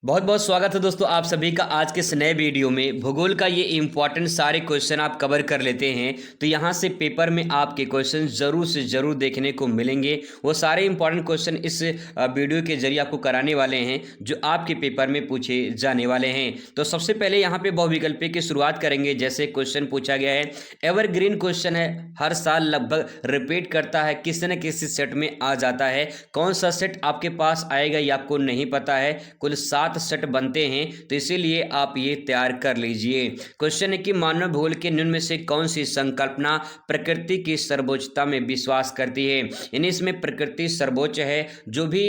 बहुत बहुत स्वागत है दोस्तों आप सभी का आज के इस नए वीडियो में। भूगोल का ये इंपॉर्टेंट सारे क्वेश्चन आप कवर कर लेते हैं तो यहाँ से पेपर में आपके क्वेश्चन ज़रूर से ज़रूर देखने को मिलेंगे। वो सारे इंपॉर्टेंट क्वेश्चन इस वीडियो के जरिए आपको कराने वाले हैं जो आपके पेपर में पूछे जाने वाले हैं। तो सबसे पहले यहाँ पे बहुविकल्पी की शुरुआत करेंगे। जैसे क्वेश्चन पूछा गया है, एवरग्रीन क्वेश्चन है, हर साल लगभग रिपीट करता है, किसी न किसी सेट में आ जाता है। कौन सा सेट आपके पास आएगा ये आपको नहीं पता है। कुल 7 सेट बनते हैं तो इसीलिए आप ये तैयार कर लीजिए। क्वेश्चन है कि मानव भूगोल के निम्न में से कौन सी संकल्पना प्रकृति की सर्वोच्चता में विश्वास करती है। यानी इसमें प्रकृति सर्वोच्च है, जो भी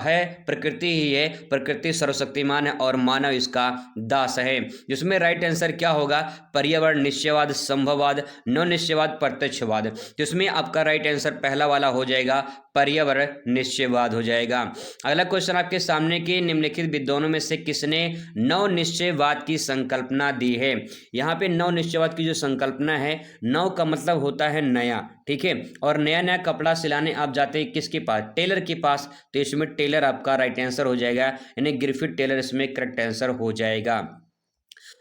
है प्रकृति ही है, प्रकृति सर्वशक्तिमान है और मानव इसका दास है। जिसमें राइट आंसर क्या होगा, पर्यावरण निश्चयवाद, संभववाद, नव निश्चयवाद, प्रत्यक्षवाद। तो इसमें आपका राइट आंसर पहला वाला हो जाएगा, पर्यावरण निश्चयवाद हो जाएगा। अगला क्वेश्चन आपके सामने कि निम्नलिखित विद्वानों में से किसने नव निश्चयवाद की संकल्पना दी है। यहाँ पे नव निश्चयवाद की जो संकल्पना है, नव का मतलब होता है नया, ठीक है, और नया नया कपड़ा सिलाने आप जाते हैं किसके पास, टेलर के पास, तो इसमें टेलर आपका राइट आंसर हो जाएगा, यानी ग्रिफिथ टेलर इसमें करेक्ट आंसर हो जाएगा।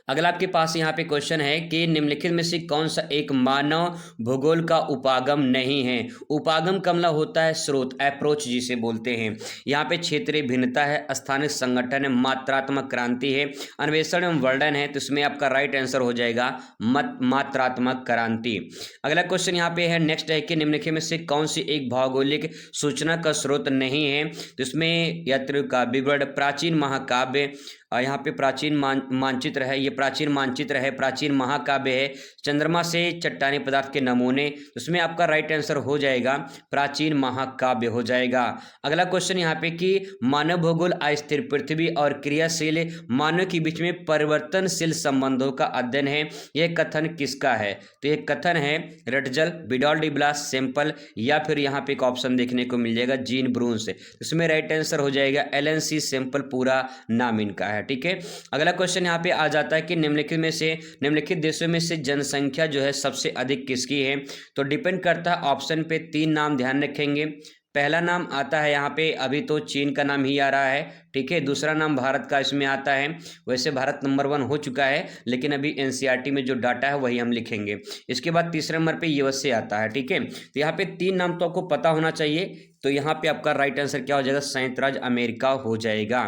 अगला आपके पास यहाँ पे क्वेश्चन है कि निम्नलिखित में से कौन सा एक मानव भूगोल का उपागम नहीं है। उपागम का मतलब होता है स्रोत, अप्रोच जिसे बोलते हैं। यहाँ पे क्षेत्रीय भिन्नता है, स्थानिक संगठन है, मात्रात्मक क्रांति है, अन्वेषण एवं वर्णन है। तो इसमें आपका राइट आंसर हो जाएगा मात्रात्मक क्रांति। अगला क्वेश्चन यहाँ पे है, नेक्स्ट है कि निम्नलिखित में से कौन सी एक भौगोलिक सूचना का स्रोत नहीं है। तो इसमें यात्री का विवरण, प्राचीन महाकाव्य, यहाँ पे प्राचीन मानचित्र है, ये प्राचीन मानचित्र है, प्राचीन महाकाव्य है, चंद्रमा से चट्टानी पदार्थ के नमूने। उसमें आपका राइट आंसर हो जाएगा प्राचीन महाकाव्य हो जाएगा। अगला क्वेश्चन यहाँ पे कि मानव भूगोल अस्थिर पृथ्वी और क्रियाशील मानव के बीच में परिवर्तनशील संबंधों का अध्ययन है, यह कथन किसका है। तो यह कथन है रटजल, विडॉल डी ब्लास, सैंपल, या फिर यहाँ पे एक ऑप्शन देखने को मिल जाएगा जीन ब्रून्स। इसमें राइट आंसर हो जाएगा एलन सी सैंपल, पूरा नाम इनका है, ठीक है। अगला क्वेश्चन यहाँ पे आ जाता है कि निम्नलिखित देशों में से जनसंख्या जो है सबसे अधिक किसकी है। तो डिपेंड करता है ऑप्शन पे, 3 नाम ध्यान रखेंगे। पहला नाम आता है यहाँ पे, अभी तो चीन का नाम ही आ रहा है, ठीक है। दूसरा नाम भारत का इसमें आता है, वैसे भारत नंबर 1 हो चुका है लेकिन अभी एनसीईआरटी में जो डाटा है वही हम लिखेंगे। इसके बाद तीसरे नंबर पे यूएसए आता है, ठीक है। तो यहाँ पे 3 नाम तो आपको पता होना चाहिए। तो यहाँ पे आपका राइट आंसर क्या हो जाएगा, संयुक्त राज्य अमेरिका हो जाएगा।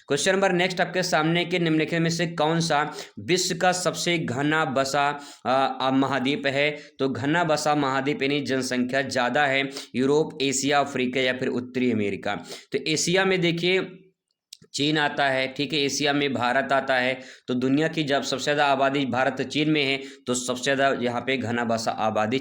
क्वेश्चन नंबर नेक्स्ट आपके सामने के निम्नलिखित में से कौन सा विश्व का सबसे घना बसा महाद्वीप है। तो घना बसा महाद्वीप यानी जनसंख्या ज़्यादा है, यूरोप, एशिया, अफ्रीका या फिर उत्तरी अमेरिका। तो एशिया में देखिए चीन आता है, ठीक है, एशिया में भारत आता है। तो दुनिया की जब सबसे ज़्यादा आबादी भारत चीन में है तो सबसे ज़्यादा यहाँ पे घना बसा आबादी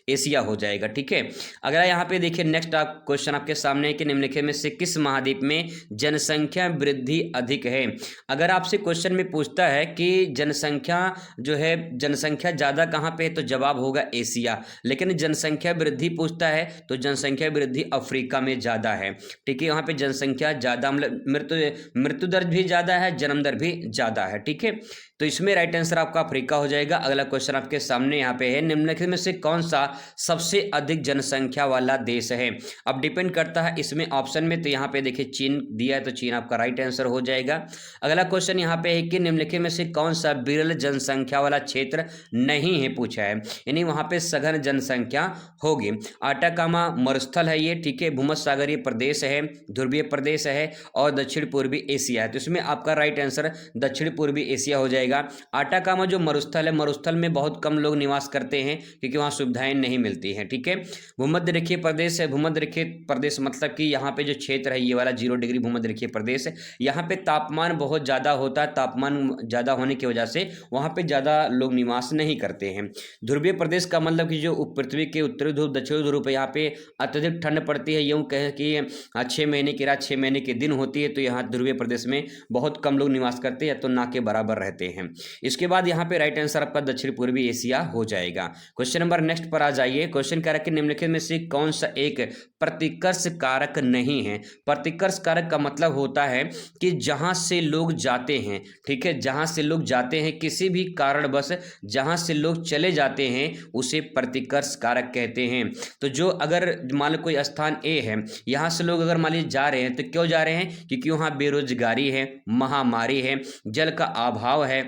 एशिया हो जाएगा, ठीक है। अगर यहाँ पे देखिए नेक्स्ट आप क्वेश्चन आपके सामने है कि निम्नलिखित में से किस महाद्वीप में जनसंख्या वृद्धि अधिक है। अगर आपसे क्वेश्चन में पूछता है कि जनसंख्या जो है, जनसंख्या ज़्यादा कहाँ पे है, तो जवाब होगा एशिया। लेकिन जनसंख्या वृद्धि पूछता है तो जनसंख्या वृद्धि अफ्रीका में ज़्यादा है, ठीक है। यहाँ पे जनसंख्या ज़्यादा मतलब मृत्यु दर भी ज्यादा है, जन्म दर भी ज्यादा है, ठीक है। तो इसमें राइट आंसर आपका अफ्रीका हो जाएगा। अगला क्वेश्चन आपके सामने यहाँ पे है, निम्नलिखित में से कौन सा सबसे अधिक जनसंख्या वाला देश है। अब डिपेंड करता है इसमें ऑप्शन में, तो यहाँ पे देखिए चीन दिया है तो चीन आपका राइट आंसर हो जाएगा। अगला क्वेश्चन यहाँ पे है कि निम्नलिखित में से कौन सा विरल जनसंख्या वाला क्षेत्र नहीं है पूछा है, यानी वहां पे सघन जनसंख्या होगी। आटाकामा मरुस्थल है ये, ठीक है, भूमध्य सागरीय प्रदेश है, ध्रुवीय प्रदेश है और दक्षिण पूर्वी एशिया है। तो इसमें आपका राइट आंसर दक्षिण पूर्वी एशिया हो जाएगा। आटाकामा जो मरुस्थल है, मरुस्थल में बहुत कम लोग निवास करते हैं क्योंकि वहां सुविधाएं नहीं मिलती हैं, ठीक है। भूमध्य रेखीय प्रदेश है, भूमध्य रेखीय प्रदेश मतलब कि यहाँ पे जो क्षेत्र है ये वाला 0 डिग्री भूमध्य रेखीय प्रदेश है। यहाँ पे तापमान बहुत ज्यादा होता है, तापमान ज्यादा होने की वजह से वहां पे ज्यादा लोग निवास नहीं करते हैं। ध्रुवीय प्रदेश का मतलब कि जो पृथ्वी के उत्तरी ध्रुव दक्षिणी ध्रुव पे यहाँ पे अत्यधिक ठंड पड़ती है, यूं कहें कि 6 महीने की रात 6 महीने के दिन होती है। तो यहाँ ध्रुवीय प्रदेश में बहुत कम लोग निवास करते हैं या तो ना के बराबर रहते हैं। इसके बाद यहाँ पे राइट आंसर आपका दक्षिण पूर्वी एशिया हो जाएगा। क्वेश्चन नंबर नेक्स्ट पर आ जाइए। क्वेश्चन कह रहा है कि निम्नलिखित में से कौन सा एक प्रतिकर्ष कारक नहीं है। प्रतिकर्ष कारक का मतलब होता है कि जहां से लोग जाते हैं, ठीक है, जहां से लोग जाते हैं किसी भी कारणवश जहां से लोग चले जाते हैं उसे प्रतिकर्ष कारक कहते हैं। तो जो अगर मान लो कोई स्थान ए है, यहाँ से लोग अगर मान लीजिए जा रहे हैं तो क्यों जा रहे हैं, क्योंकि वहाँ बेरोजगारी है, महामारी है, जल का अभाव है।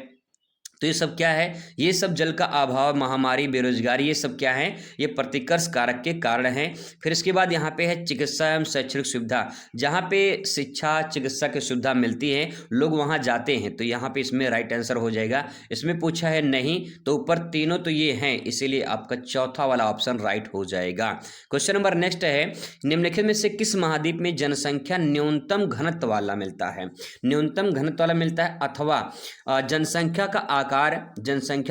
तो ये सब क्या है, ये सब जल का अभाव, महामारी, बेरोजगारी, ये सब क्या है, ये प्रतिकर्ष कारक के कारण हैं। फिर इसके बाद यहाँ पे है चिकित्सा एवं शैक्षणिक सुविधा, जहाँ पे शिक्षा चिकित्सा की सुविधा मिलती है, लोग वहाँ जाते हैं, तो यहाँ पे इसमें राइट आंसर हो जाएगा। इसमें पूछा है नहीं, तो ऊपर तीनों तो ये हैं, इसीलिए आपका चौथा वाला ऑप्शन राइट हो जाएगा। क्वेश्चन नंबर नेक्स्ट है, निम्नलिखित में से किस महाद्वीप में जनसंख्या न्यूनतम घनत्व वाला मिलता है? न्यूनतम घनत्व वाला मिलता है, अथवा जनसंख्या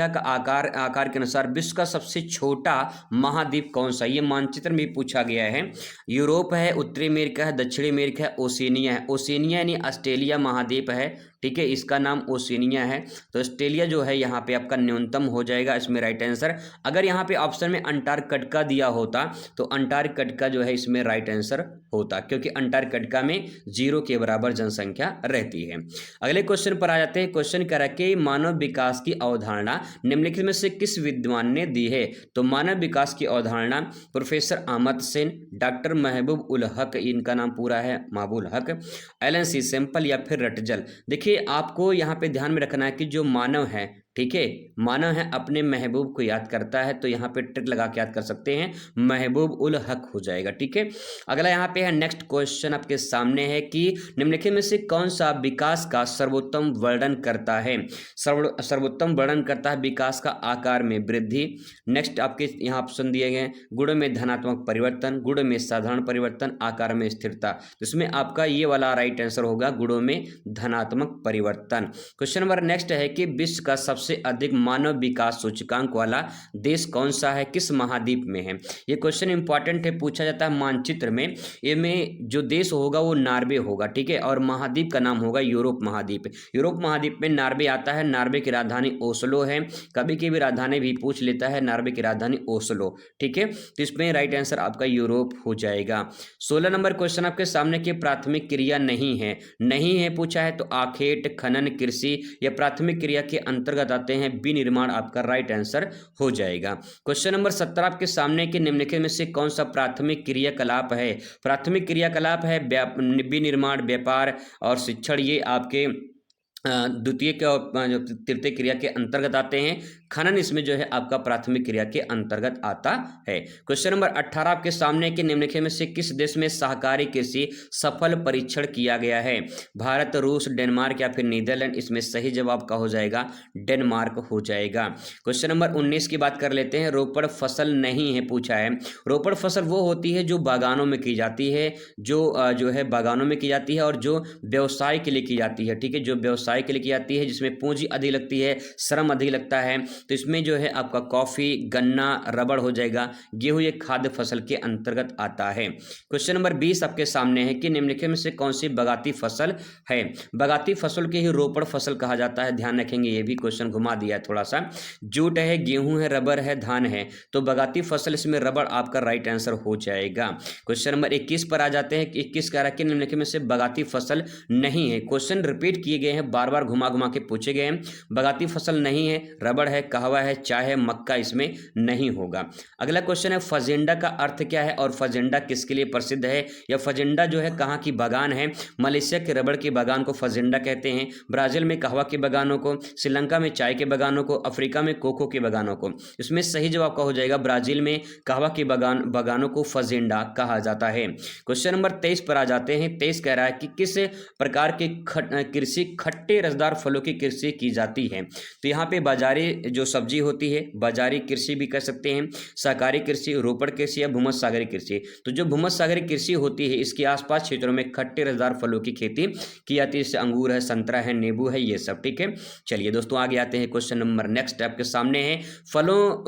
का आकार के अनुसार विश्व का सबसे छोटा महाद्वीप कौन सा? ये मानचित्र में पूछा गया है। यूरोप है, उत्तरी अमेरिका है, दक्षिणी अमेरिका है, ओशिनिया है। ओशिनिया यानी ऑस्ट्रेलिया महाद्वीप है, ठीक है, इसका नाम ओशिनिया है। तो ऑस्ट्रेलिया जो है यहाँ पे आपका न्यूनतम हो जाएगा, इसमें राइट आंसर। अगर यहाँ पे ऑप्शन में अंटार्कटिका दिया होता तो अंटार्कटिका जो है इसमें राइट आंसर होता, क्योंकि अंटार्कटिका में 0 के बराबर जनसंख्या रहती है। अगले क्वेश्चन पर आ जाते हैं। क्वेश्चन कह रहा है कि मानव विकास की अवधारणा निम्नलिखित में से किस विद्वान ने दी है? तो मानव विकास की अवधारणा प्रोफेसर अहमद सेन, डॉक्टर महबूब उल हक, इनका नाम पूरा है महबूब हक, एलन सी सैंपल या फिर रटजल। देखिए आपको यहाँ पे ध्यान में रखना है कि जो मानव है, ठीक है, मानव है अपने महबूब को याद करता है, तो यहाँ पे ट्रिक लगा के याद कर सकते हैं, महबूब उल हक हो जाएगा, ठीक है। अगला यहाँ पे है नेक्स्ट क्वेश्चन आपके सामने है कि निम्नलिखित में से कौन सा विकास का सर्वोत्तम वर्णन करता है? सर्वोत्तम वर्णन करता है विकास का आकार में वृद्धि। नेक्स्ट आपके यहाँ ऑप्शन दिए गए, गुण में धनात्मक परिवर्तन, गुण में साधारण परिवर्तन, आकार में स्थिरता। तो इसमें आपका ये वाला राइट आंसर होगा, गुणों में धनात्मक परिवर्तन। क्वेश्चन नंबर नेक्स्ट है कि विश्व का सबसे अधिक मानव विकास सूचकांक वाला देश कौन सा है, किस महाद्वीप में है? ये क्वेश्चन इंपॉर्टेंट है, पूछा जाता है मानचित्र में। ये में जो देश होगा वो नार्वे होगा, ठीक है, और महाद्वीप का नाम होगा यूरोप महाद्वीप। यूरोप महाद्वीप में नार्वे आता है, नार्वे की राजधानी ओस्लो है। कभी की भी राजधानी भी पूछ लेता है, नार्वे की राजधानी ओस्लो, ठीक है। तो इसमें राइट आंसर आपका यूरोप हो जाएगा। 16 नंबर क्वेश्चन आपके सामने की प्राथमिक क्रिया नहीं है, नहीं है पूछा है, तो आखेट, खनन, कृषि या प्राथमिक क्रिया के अंतर्गत आते हैं, विनिर्माण आपका राइट आंसर हो जाएगा। क्वेश्चन नंबर 17 आपके सामने के निम्नलिखित में से कौन सा प्राथमिक क्रियाकलाप है? प्राथमिक क्रियाकलाप है विनिर्माण, व्यापार और शिक्षण, ये आपके द्वितीय के और जो तृतीय क्रिया के अंतर्गत आते हैं। खनन इसमें जो है आपका प्राथमिक क्रिया के अंतर्गत आता है। क्वेश्चन नंबर 18 आपके सामने के निम्नलिखित में से किस देश में सहकारी कृषि सफल परीक्षण किया गया है? भारत, रूस, डेनमार्क या फिर नीदरलैंड? इसमें सही जवाब का हो जाएगा डेनमार्क हो जाएगा। क्वेश्चन नंबर 19 की बात कर लेते हैं। रोपड़ फसल नहीं है पूछा है। रोपड़ फसल वो होती है जो बागानों में की जाती है, जो है बागानों में की जाती है और जो व्यवसाय के लिए की जाती है, ठीक है, जो व्यवसाय के लिए की जाती है, जिसमें पूंजी अधिक लगती है, श्रम अधिक लगता है। तो इसमें जो है आपका कॉफी, गन्ना, रबड़ हो जाएगा। गेहूं ये खाद्य फसल के अंतर्गत आता है। क्वेश्चन नंबर 20 आपके सामने है कि निम्नलिखित में से कौन सी बगाती फसल है? बगाती फसल के ही रोपड़ फसल कहा जाता है, ध्यान रखेंगे, ये भी क्वेश्चन घुमा दिया है थोड़ा सा। जूट है, गेहूं है, रबर है, धान है, तो बगाती फसल इसमें रबड़ आपका राइट आंसर हो जाएगा। क्वेश्चन नंबर 21 पर आ जाते हैं। 21 कह रहा है कि निम्नलिखित में से बगाती फसल नहीं है। क्वेश्चन रिपीट किए गए हैं, बार बार घुमा घुमा के पूछे गए हैं। बगाती फसल नहीं है, रबड़ है, कहवा है, चाय है, मक्का इसमें नहीं होगा। अगला क्वेश्चन है फजेंडा का अर्थ क्या है और फजेंडा किसके लिए प्रसिद्ध है? या फजेंडा जो है कहाँ की बागान है? मलेशिया के रबड़ के बागान को फजेंडा कहते हैं, ब्राजील में कहवा के बागानों को, श्रीलंका में चाय के बागानों को, अफ्रीका में कोको के बागानों को। इसमें सही जवाब का हो जाएगा ब्राजील में कहवा के बागानों को फजेंडा कहा जाता है। क्वेश्चन नंबर 23 पर आ जाते हैं। 23 कह रहा है कि किस प्रकार की कृषि खट्टे रसदार फलों की कृषि की जाती है? तो यहाँ पे बाजारी जो सब्जी होती है, बाजारी कृषि भी कह सकते हैं, सहकारी कृषि, रोपड़ कृषि या भूमध्य सागरीय कृषि। तो जो भूमध्य सागरीय कृषि होती है, इसके आसपास क्षेत्रों में खट्टे रसदार फलों की खेती की जाती है, जैसे अंगूर है, संतरा है, नींबू है, ये सब, ठीक है। चलिए दोस्तों आगे आते हैं। क्वेश्चन नंबर नेक्स्ट आपके सामने है,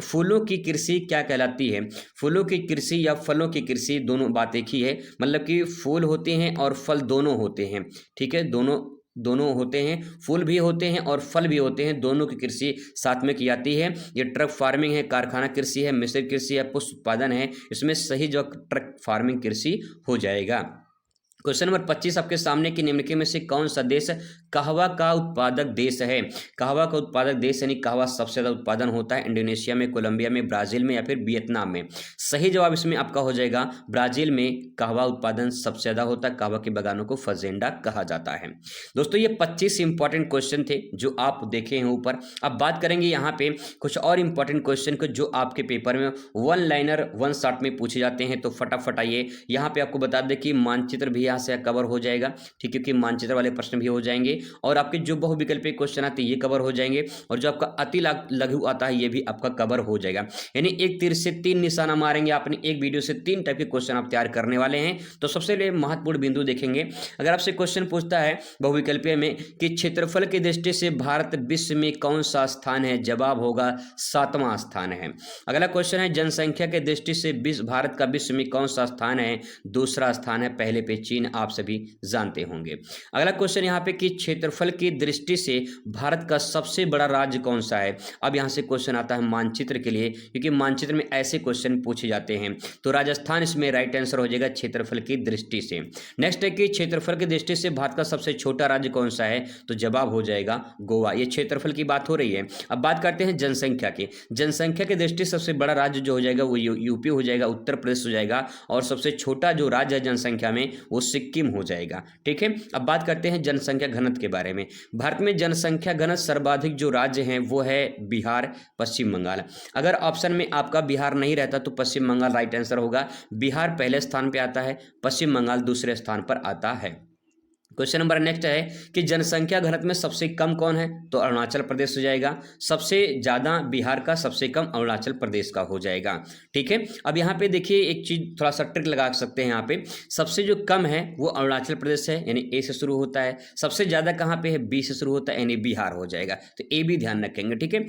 फूलों की कृषि क्या कहलाती है? फूलों की कृषि या फलों की कृषि दोनों बात एक ही है, मतलब कि फूल होते हैं और फल दोनों होते हैं, ठीक है, दोनों होते हैं, फूल भी होते हैं और फल भी होते हैं, दोनों की कृषि साथ में की जाती है। ये ट्रक फार्मिंग है, कारखाना कृषि है, मिश्रित कृषि है, पुष्प उत्पादन है। इसमें सही जो ट्रक फार्मिंग कृषि हो जाएगा। क्वेश्चन नंबर 25 आपके सामने कि निम्नलिखित में से कौन सा देश कहवा का उत्पादक देश है। कहवा का उत्पादक देश यानी कहवा सबसे ज़्यादा उत्पादन होता है इंडोनेशिया में, कोलंबिया में, ब्राज़ील में या फिर वियतनाम में। सही जवाब इसमें आपका हो जाएगा ब्राज़ील में कहवा उत्पादन सबसे ज़्यादा होता है। कहवा के बागानों को फजेंडा कहा जाता है। दोस्तों ये 25 इंपॉर्टेंट क्वेश्चन थे जो आप देखे हैं ऊपर। अब बात करेंगे यहाँ पे कुछ और इंपॉर्टेंट क्वेश्चन को जो आपके पेपर में वन लाइनर वन शॉट में पूछे जाते हैं। तो फटाफट आइए यहाँ पे आपको बता दें कि मानचित्र भी यहाँ से कवर हो जाएगा, ठीक है, क्योंकि मानचित्र वाले प्रश्न भी हो जाएंगे और आपके जो बहुविकल्पीय क्वेश्चन आते हैं ये कवर हो जाएंगे और जो आपका अति लघु आता है ये भी आपका कवर हो जाएगा। यानी एक तीर से तीन निशाना मारेंगे, आपने एक वीडियो से तीन टाइप के क्वेश्चन आप तैयार करने वाले हैं। तो सबसे पहले महत्वपूर्ण बिंदु देखेंगे। अगर आपसे क्वेश्चन पूछता है बहुविकल्पीय में कि क्षेत्रफल की दृष्टि से भारत विश्व में कौन सा स्थान है, जवाब होगा 7वां स्थान है। अगला क्वेश्चन है जनसंख्या के दृष्टि से भारत का विश्व में कौन सा स्थान है, दूसरा स्थान है, पहले पे चीन आप सभी जानते होंगे। अगला क्वेश्चन यहाँ पे कि क्षेत्रफल की दृष्टि से भारत का सबसे बड़ा राज्य कौन सा है। अब यहाँ से क्वेश्चन आता है मानचित्र के लिए, क्योंकि मानचित्र में ऐसे क्वेश्चन पूछे जाते हैं। तो राजस्थान इसमें राइट आंसर हो जाएगा क्षेत्रफल की दृष्टि से। नेक्स्ट है कि क्षेत्रफल की दृष्टि से भारत का सबसे छोटा राज्य कौन सा है, तो जवाब हो जाएगा गोवा। ये क्षेत्रफल की बात हो रही है। अब बात करते हैं जनसंख्या की। जनसंख्या की दृष्टि सबसे बड़ा राज्य जो हो जाएगा वो यूपी हो जाएगा, उत्तर प्रदेश हो जाएगा और सबसे छोटा जो राज्य है जनसंख्या में वो सिक्किम हो जाएगा। ठीक है, अब बात करते हैं जनसंख्या घनत्व के बारे में। भारत में जनसंख्या घनत्व सर्वाधिक जो राज्य हैं वो है बिहार, पश्चिम बंगाल। अगर ऑप्शन में आपका बिहार नहीं रहता तो पश्चिम बंगाल राइट आंसर होगा। बिहार पहले स्थान पे आता है, पश्चिम बंगाल दूसरे स्थान पर आता है। क्वेश्चन नंबर नेक्स्ट है कि जनसंख्या घनत्व में सबसे कम कौन है, तो अरुणाचल प्रदेश हो जाएगा। सबसे ज़्यादा बिहार का, सबसे कम अरुणाचल प्रदेश का हो जाएगा। ठीक है, अब यहाँ पे देखिए एक चीज़ थोड़ा सा ट्रिक लगा सकते हैं। यहाँ पे सबसे जो कम है वो अरुणाचल प्रदेश है यानी ए से शुरू होता है। सबसे ज़्यादा कहाँ पे है, बी से शुरू होता है यानी बिहार हो जाएगा। तो ए भी ध्यान रखेंगे। ठीक है,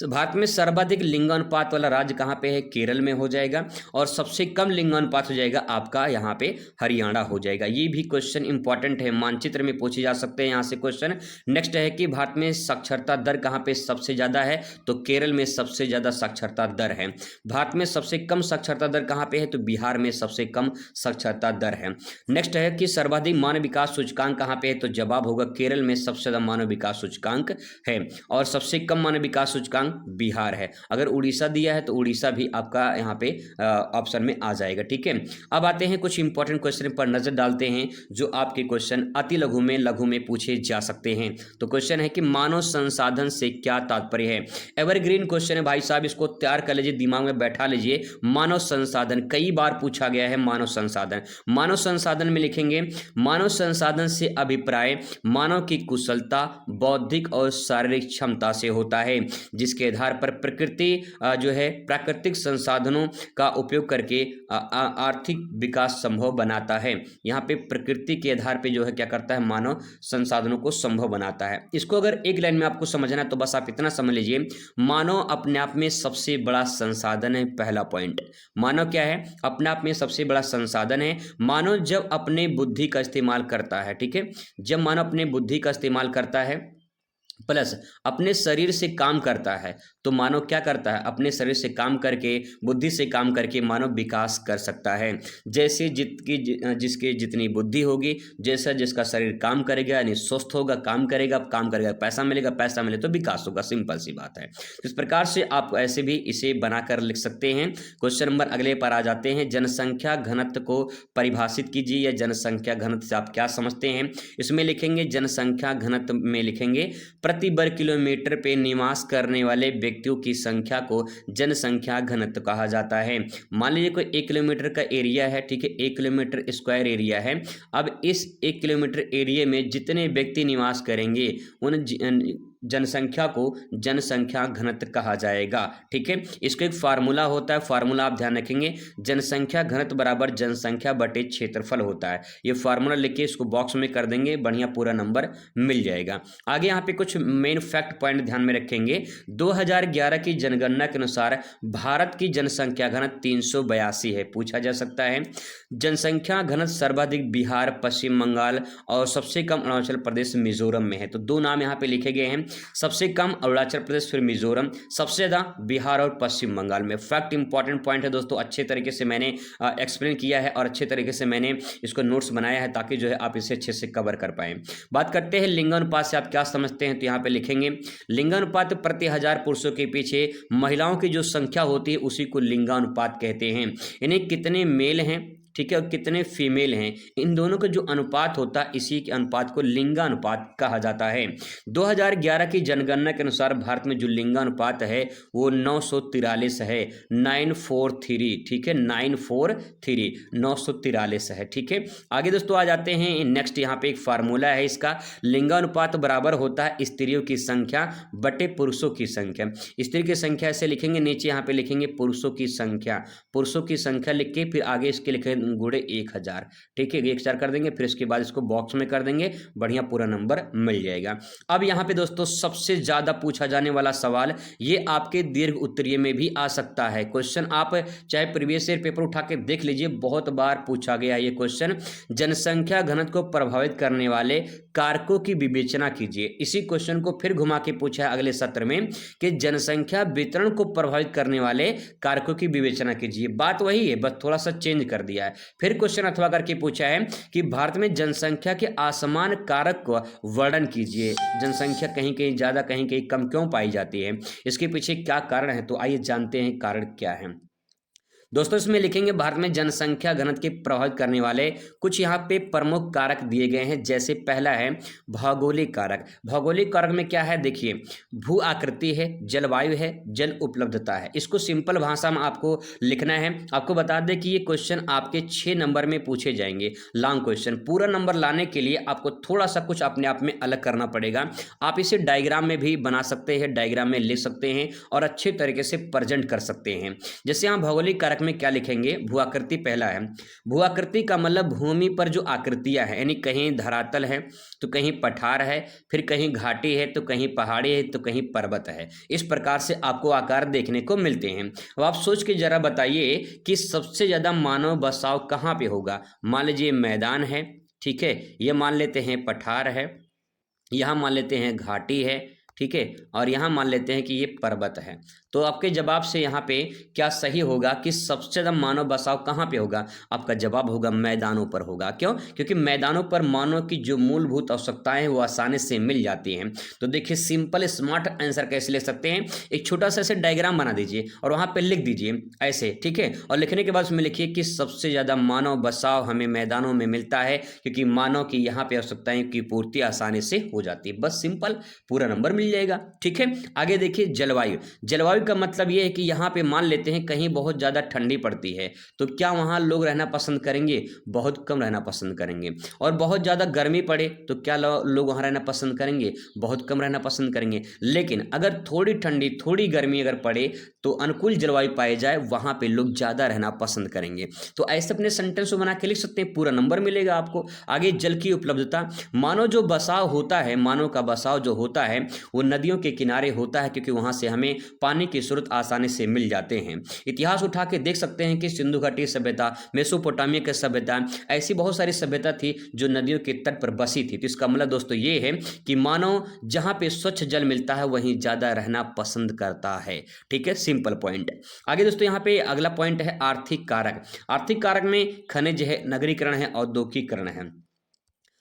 भारत में सर्वाधिक लिंगानुपात वाला राज्य कहाँ पे है, केरल में हो जाएगा और सबसे कम लिंगानुपात हो जाएगा आपका यहाँ पे हरियाणा हो जाएगा। ये भी क्वेश्चन इंपॉर्टेंट है, चित्र में पूछे जा सकते हैं यहाँ से क्वेश्चन। नेक्स्ट है कि भारत में साक्षरता दर कहाँ पे सबसे ज्यादा है, तो केरल में सबसे ज्यादा साक्षरता दर है। भारत में सबसे कम साक्षरता दर कहाँ पे है, तो बिहार में सबसे कम साक्षरता दर है। नेक्स्ट है कि सर्वाधिक मानव विकास सूचकांक कहाँ पे है, तो जवाब होगा केरल में सबसे ज्यादा मानव विकास सूचकांक है और सबसे कम मानव विकास सूचकांक बिहार है। अगर उड़ीसा दिया है तो उड़ीसा भी आपका यहाँ पे ऑप्शन में आ जाएगा। ठीक है, अब आते हैं कुछ इंपॉर्टेंट क्वेश्चन पर नजर डालते हैं जो आपके क्वेश्चन अति लघु में पूछे जा सकते हैं। तो क्वेश्चन है कि मानव संसाधन से क्या तात्पर्य है। एवरग्रीन क्वेश्चन है भाई साहब, इसको तैयार कर लीजिए, दिमाग में बैठा लीजिए। मानव संसाधन कई बार पूछा गया है। मानव संसाधन, मानव संसाधन में लिखेंगे मानव संसाधन से अभिप्राय मानव की कुशलता, बौद्धिक और शारीरिक क्षमता से होता है, जिसके आधार पर प्रकृति जो है प्राकृतिक संसाधनों का उपयोग करके आर्थिक विकास संभव बनाता है। यहाँ पे प्रकृति के आधार पे जो है क्या करता है, मानव संसाधनों को संभव बनाता है। इसको अगर एक लाइन में आपको समझना है तो बस आप इतना समझ लीजिए, मानव अपने आप में सबसे बड़ा संसाधन है। पहला पॉइंट, मानव क्या है, अपने आप में सबसे बड़ा संसाधन है। मानव जब अपने बुद्धि का इस्तेमाल करता है, ठीक है, जब मानव अपने बुद्धि का इस्तेमाल करता है प्लस अपने शरीर से काम करता है, तो मानव क्या करता है, अपने शरीर से काम करके, बुद्धि से काम करके मानव विकास कर सकता है। जैसे जिसकी जितनी बुद्धि होगी, जैसा जिसका शरीर काम करेगा यानी स्वस्थ होगा, काम करेगा, पैसा मिलेगा, पैसा मिले तो विकास होगा। सिंपल सी बात है। इस प्रकार से आप ऐसे भी इसे बनाकर लिख सकते हैं। क्वेश्चन नंबर अगले पर आ जाते हैं। जनसंख्या घनत्व को परिभाषित कीजिए या जनसंख्या घनत्व से आप क्या समझते हैं। इसमें लिखेंगे जनसंख्या घनत्व में लिखेंगे प्रति वर्ग किलोमीटर पे निवास करने वाले व्यक्तियों की संख्या को जनसंख्या घनत्व कहा जाता है। मान लीजिए कोई 1 किलोमीटर का एरिया है, ठीक है, 1 किलोमीटर स्क्वायर एरिया है। अब इस 1 किलोमीटर एरिया में जितने व्यक्ति निवास करेंगे उन जनसंख्या को जनसंख्या घनत्व कहा जाएगा। ठीक है, इसको एक फार्मूला होता है, फार्मूला आप ध्यान रखेंगे, जनसंख्या घनत्व बराबर जनसंख्या बटे क्षेत्रफल होता है। ये फार्मूला लिख के इसको बॉक्स में कर देंगे, बढ़िया पूरा नंबर मिल जाएगा। आगे यहाँ पे कुछ मेन फैक्ट पॉइंट ध्यान में रखेंगे। 2011 की जनगणना के अनुसार भारत की जनसंख्या घनत्व 382 है। पूछा जा सकता है जनसंख्या घनत्व सर्वाधिक बिहार, पश्चिम बंगाल और सबसे कम अरुणाचल प्रदेश मिजोरम में है। तो दो नाम यहाँ पे लिखे गए हैं। सबसे कम अरुणाचल प्रदेश, फिर मिजोरम, सबसे ज़्यादा बिहार और पश्चिम बंगाल में। फैक्ट इंपॉर्टेंट पॉइंट है दोस्तों, अच्छे तरीके से मैंने एक्सप्लेन किया है और अच्छे तरीके से मैंने इसको नोट्स बनाया है ताकि जो है आप इसे अच्छे से कवर कर पाएँ। बात करते हैं लिंगानुपात से आप क्या समझते हैं, तो यहाँ पे लिखेंगे लिंगानुपात प्रति हजार पुरुषों के पीछे महिलाओं की जो संख्या होती है उसी को लिंगानुपात कहते हैं। इन्हें कितने मेल हैं, ठीक है, और कितने फीमेल हैं, इन दोनों का जो अनुपात होता है इसी के अनुपात को लिंगानुपात कहा जाता है। 2011 की जनगणना के अनुसार भारत में जो लिंगानुपात है वो 943 है, 943, ठीक है, 943, 943 है, ठीक है। आगे दोस्तों आ जाते हैं नेक्स्ट, यहाँ पे एक फार्मूला है इसका, लिंगानुपात बराबर होता है स्त्रियों की संख्या बटे पुरुषों की संख्या। स्त्री की संख्या ऐसे लिखेंगे, नीचे यहाँ पे लिखेंगे पुरुषों की संख्या, पुरुषों की संख्या लिख के फिर आगे इसके लिखे गुणे 1000, ठीक है, 1000 कर देंगे, फिर इसके बाद इसको बॉक्स में कर देंगे, बढ़िया पूरा नंबर मिल जाएगा। अब यहाँ पे दोस्तों सबसे ज्यादा पूछा जाने वाला सवाल, ये आपके दीर्घ उत्तरीय में भी आ सकता है क्वेश्चन, आप चाहे प्रीवियस ईयर पेपर उठा के देख लीजिए, बहुत बार पूछा गया ये क्वेश्चन। जनसंख्या घनत्व को प्रभावित करने वाले कारकों की विवेचना कीजिए। इसी क्वेश्चन को फिर घुमा के पूछा है अगले सत्र में कि जनसंख्या वितरण को प्रभावित करने वाले कारकों की विवेचना कीजिए। बात वही है, बस थोड़ा सा चेंज कर दिया है। फिर क्वेश्चन अथवा करके पूछा है कि भारत में जनसंख्या के असमान कारक को वर्णन कीजिए। जनसंख्या कहीं कहीं ज्यादा कहीं कहीं कम क्यों पाई जाती है, इसके पीछे क्या कारण है, तो आइए जानते हैं कारण क्या है। दोस्तों इसमें लिखेंगे भारत में जनसंख्या घनत्व के प्रभावित करने वाले कुछ यहाँ पे प्रमुख कारक दिए गए हैं। जैसे पहला है भौगोलिक कारक। भौगोलिक कारक में क्या है, देखिए भू आकृति है, जलवायु है, जल उपलब्धता है। इसको सिंपल भाषा में आपको लिखना है। आपको बता दें कि ये क्वेश्चन आपके 6 नंबर में पूछे जाएंगे, लॉन्ग क्वेश्चन। पूरा नंबर लाने के लिए आपको थोड़ा सा कुछ अपने आप में अलग करना पड़ेगा। आप इसे डायग्राम में भी बना सकते हैं, डायग्राम में लिख सकते हैं और अच्छे तरीके से प्रेजेंट कर सकते हैं। जैसे यहाँ भौगोलिक कारक में क्या लिखेंगे, भू आकृति पहला है। भू आकृति का मतलब भूमि पर जो आकृतियां हैं, यानी कहीं धरातल है तो कहीं पठार है, फिर कहीं घाटी है तो कहीं पहाड़ी है तो कहीं पर्वत है। इस प्रकार से आपको आकार देखने को मिलते हैं। अब आप सोच के जरा बताइए कि सबसे ज्यादा मानव बसाव कहाँ पे होगा। मान लीजिए मैदान है, ठीक है, ये मान लेते हैं पठार है, यहाँ मान लेते हैं घाटी है, ठीक है, और यहाँ मान लेते हैं कि ये पर्वत है। तो आपके जवाब से यहाँ पे क्या सही होगा कि सबसे ज़्यादा मानव बसाव कहाँ पे होगा, आपका जवाब होगा मैदानों पर होगा। क्यों, क्योंकि मैदानों पर मानव की जो मूलभूत आवश्यकताएं हैं वो आसानी से मिल जाती हैं। तो देखिए सिंपल स्मार्ट आंसर कैसे ले सकते हैं, एक छोटा सा ऐसे डायग्राम बना दीजिए और वहाँ पर लिख दीजिए ऐसे, ठीक है, और लिखने के बाद उसमें लिखिए कि सबसे ज़्यादा मानव बसाव हमें मैदानों में मिलता है क्योंकि मानव की यहाँ पे आवश्यकताएं की पूर्ति आसानी से हो जाती है। बस सिंपल, पूरा नंबर मिल जाएगा, ठीक है। आगे देखिए जलवायु। जलवायु का मतलब यह है कि यहाँ पे मान लेते हैं कहीं बहुत ज़्यादा ठंडी पड़ती है तो क्या वहाँ लोग रहना पसंद करेंगे, बहुत कम रहना पसंद करेंगे। और बहुत ज़्यादा गर्मी पड़े तो क्या लोग वहाँ रहना पसंद करेंगे, बहुत कम रहना पसंद करेंगे। लेकिन अगर थोड़ी ठंडी थोड़ी गर्मी अगर पड़े तो अनुकूल जलवायु पाई जाए वहाँ पे लोग ज़्यादा रहना पसंद करेंगे। तो ऐसे अपने सेंटेंस को बना के लिख सकते हैं, पूरा नंबर मिलेगा आपको। आगे जल की उपलब्धता। मानव जो बसाव होता है, मानव का बसाव जो होता है वो नदियों के किनारे होता है क्योंकि वहाँ से हमें पानी की स्रोत आसानी से मिल जाते हैं। इतिहास उठा के देख सकते हैं कि सिंधु घाटी सभ्यता, मेसोपोटामिया की सभ्यता, ऐसी बहुत सारी सभ्यता थी जो नदियों के तट पर बसी थी। तो इसका मतलब दोस्तों ये है कि मानव जहाँ पे स्वच्छ जल मिलता है वहीं ज़्यादा रहना पसंद करता है, ठीक है, सिंपल पॉइंट। आगे दोस्तों यहाँ पे अगला पॉइंट है आर्थिक कारक। आर्थिक कारक में खनिज है, नगरीकरण है, औद्योगिकरण है।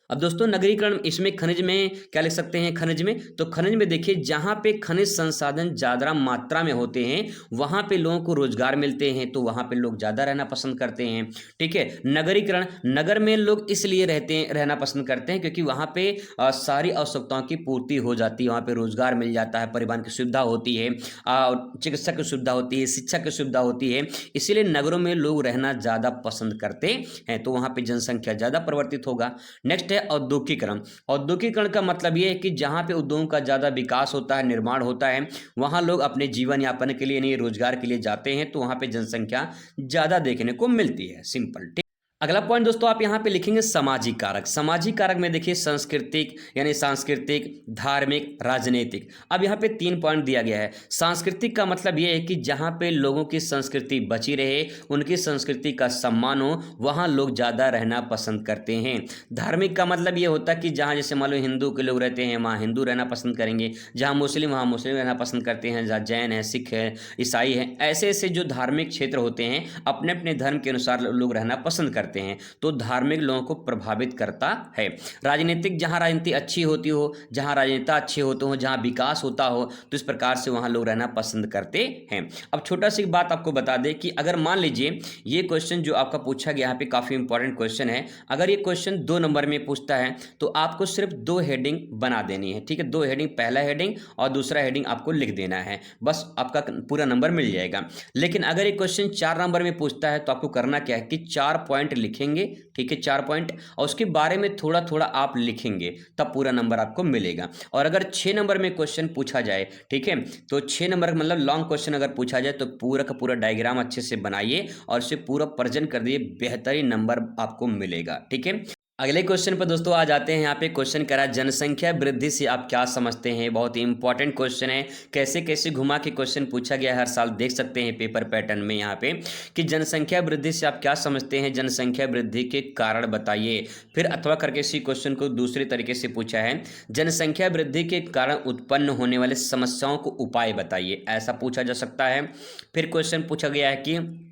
अब दोस्तों नगरीकरण, इसमें खनिज में क्या लिख सकते हैं, खनिज में तो खनिज में देखिए जहाँ पे खनिज संसाधन ज़्यादा मात्रा में होते हैं वहाँ पे लोगों को रोजगार मिलते हैं तो वहाँ पे लोग ज़्यादा रहना पसंद करते हैं, ठीक है। नगरीकरण, नगर में लोग इसलिए रहना पसंद करते हैं क्योंकि वहाँ पे सारी आवश्यकताओं की पूर्ति हो जाती है, वहाँ पे रोजगार मिल जाता है, परिवहन की सुविधा होती है, चिकित्सा की सुविधा होती है, शिक्षा की सुविधा होती है, इसीलिए नगरों में लोग रहना ज़्यादा पसंद करते हैं तो वहाँ पे जनसंख्या ज़्यादा परिवर्तित होगा। नेक्स्ट औद्योगिकरण। औद्योगिकरण का मतलब यह है कि जहां पे उद्योगों का ज्यादा विकास होता है, निर्माण होता है, वहां लोग अपने जीवन यापन के लिए, रोजगार के लिए जाते हैं तो वहां पे जनसंख्या ज्यादा देखने को मिलती है, सिंपल। अगला पॉइंट दोस्तों आप यहाँ पे लिखेंगे सामाजिक कारक। सामाजिक कारक में देखिए सांस्कृतिक यानी सांस्कृतिक, धार्मिक, राजनीतिक। अब यहाँ पे 3 पॉइंट दिया गया है। सांस्कृतिक का मतलब ये है कि जहाँ पे लोगों की संस्कृति बची रहे, उनकी संस्कृति का सम्मान हो, वहाँ लोग ज़्यादा रहना पसंद करते हैं। धार्मिक का मतलब ये होता है कि जहाँ जैसे मान लो हिंदू के लोग रहते हैं, वहाँ हिंदू रहना पसंद करेंगे, जहाँ मुस्लिम वहाँ मुस्लिम रहना पसंद करते हैं, जहाँ जैन है, सिख है, ईसाई है, ऐसे ऐसे जो धार्मिक क्षेत्र होते हैं अपने अपने धर्म के अनुसार लोग रहना पसंद करते हैं, तो धार्मिक लोगों को प्रभावित करता है। राजनीतिक, जहां राजनीति अच्छी होती हो, जहां राजनेता अच्छे होते हो, जहां विकास होता हो, तो इस प्रकार से वहां लोग रहना पसंद करते हैं। अब छोटा सी बात आपको बता दें कि अगर मान लीजिए ये क्वेश्चन जो आपका पूछा गया, यहाँ पे काफी इंपॉर्टेंट क्वेश्चन है, अगर ये क्वेश्चन 2 नंबर में पूछता है तो आपको सिर्फ 2 हेडिंग बना देनी है। ठीक है, 2 हेडिंग, पहला हेडिंग और दूसरा हेडिंग आपको लिख देना है, बस आपका पूरा नंबर मिल जाएगा। लेकिन अगर ये क्वेश्चन 4 नंबर में पूछता है तो आपको करना क्या है कि 4 पॉइंट लिखेंगे। ठीक है, 4 पॉइंट, और उसके बारे में थोड़ा थोड़ा आप लिखेंगे, तब पूरा नंबर आपको मिलेगा। और अगर 6 नंबर में क्वेश्चन पूछा जाए, ठीक है, तो 6 नंबर मतलब लॉन्ग क्वेश्चन अगर पूछा जाए तो पूरा का पूरा डायग्राम अच्छे से बनाइए और इसे पूरा प्रेजेंट कर दिए, बेहतरीन नंबर आपको मिलेगा। ठीक है, अगले क्वेश्चन पर दोस्तों आ जाते हैं। यहाँ पे क्वेश्चन करा जनसंख्या वृद्धि से आप क्या समझते हैं। बहुत ही इंपॉर्टेंट क्वेश्चन है, कैसे कैसे घुमा के क्वेश्चन पूछा गया है, हर साल देख सकते हैं पेपर पैटर्न में यहाँ पे कि जनसंख्या वृद्धि से आप क्या समझते हैं, जनसंख्या वृद्धि के कारण बताइए। फिर अथवा करके इसी क्वेश्चन को दूसरे तरीके से पूछा है, जनसंख्या वृद्धि के कारण उत्पन्न होने वाले समस्याओं को उपाय बताइए, ऐसा पूछा जा सकता है। फिर क्वेश्चन पूछा गया है कि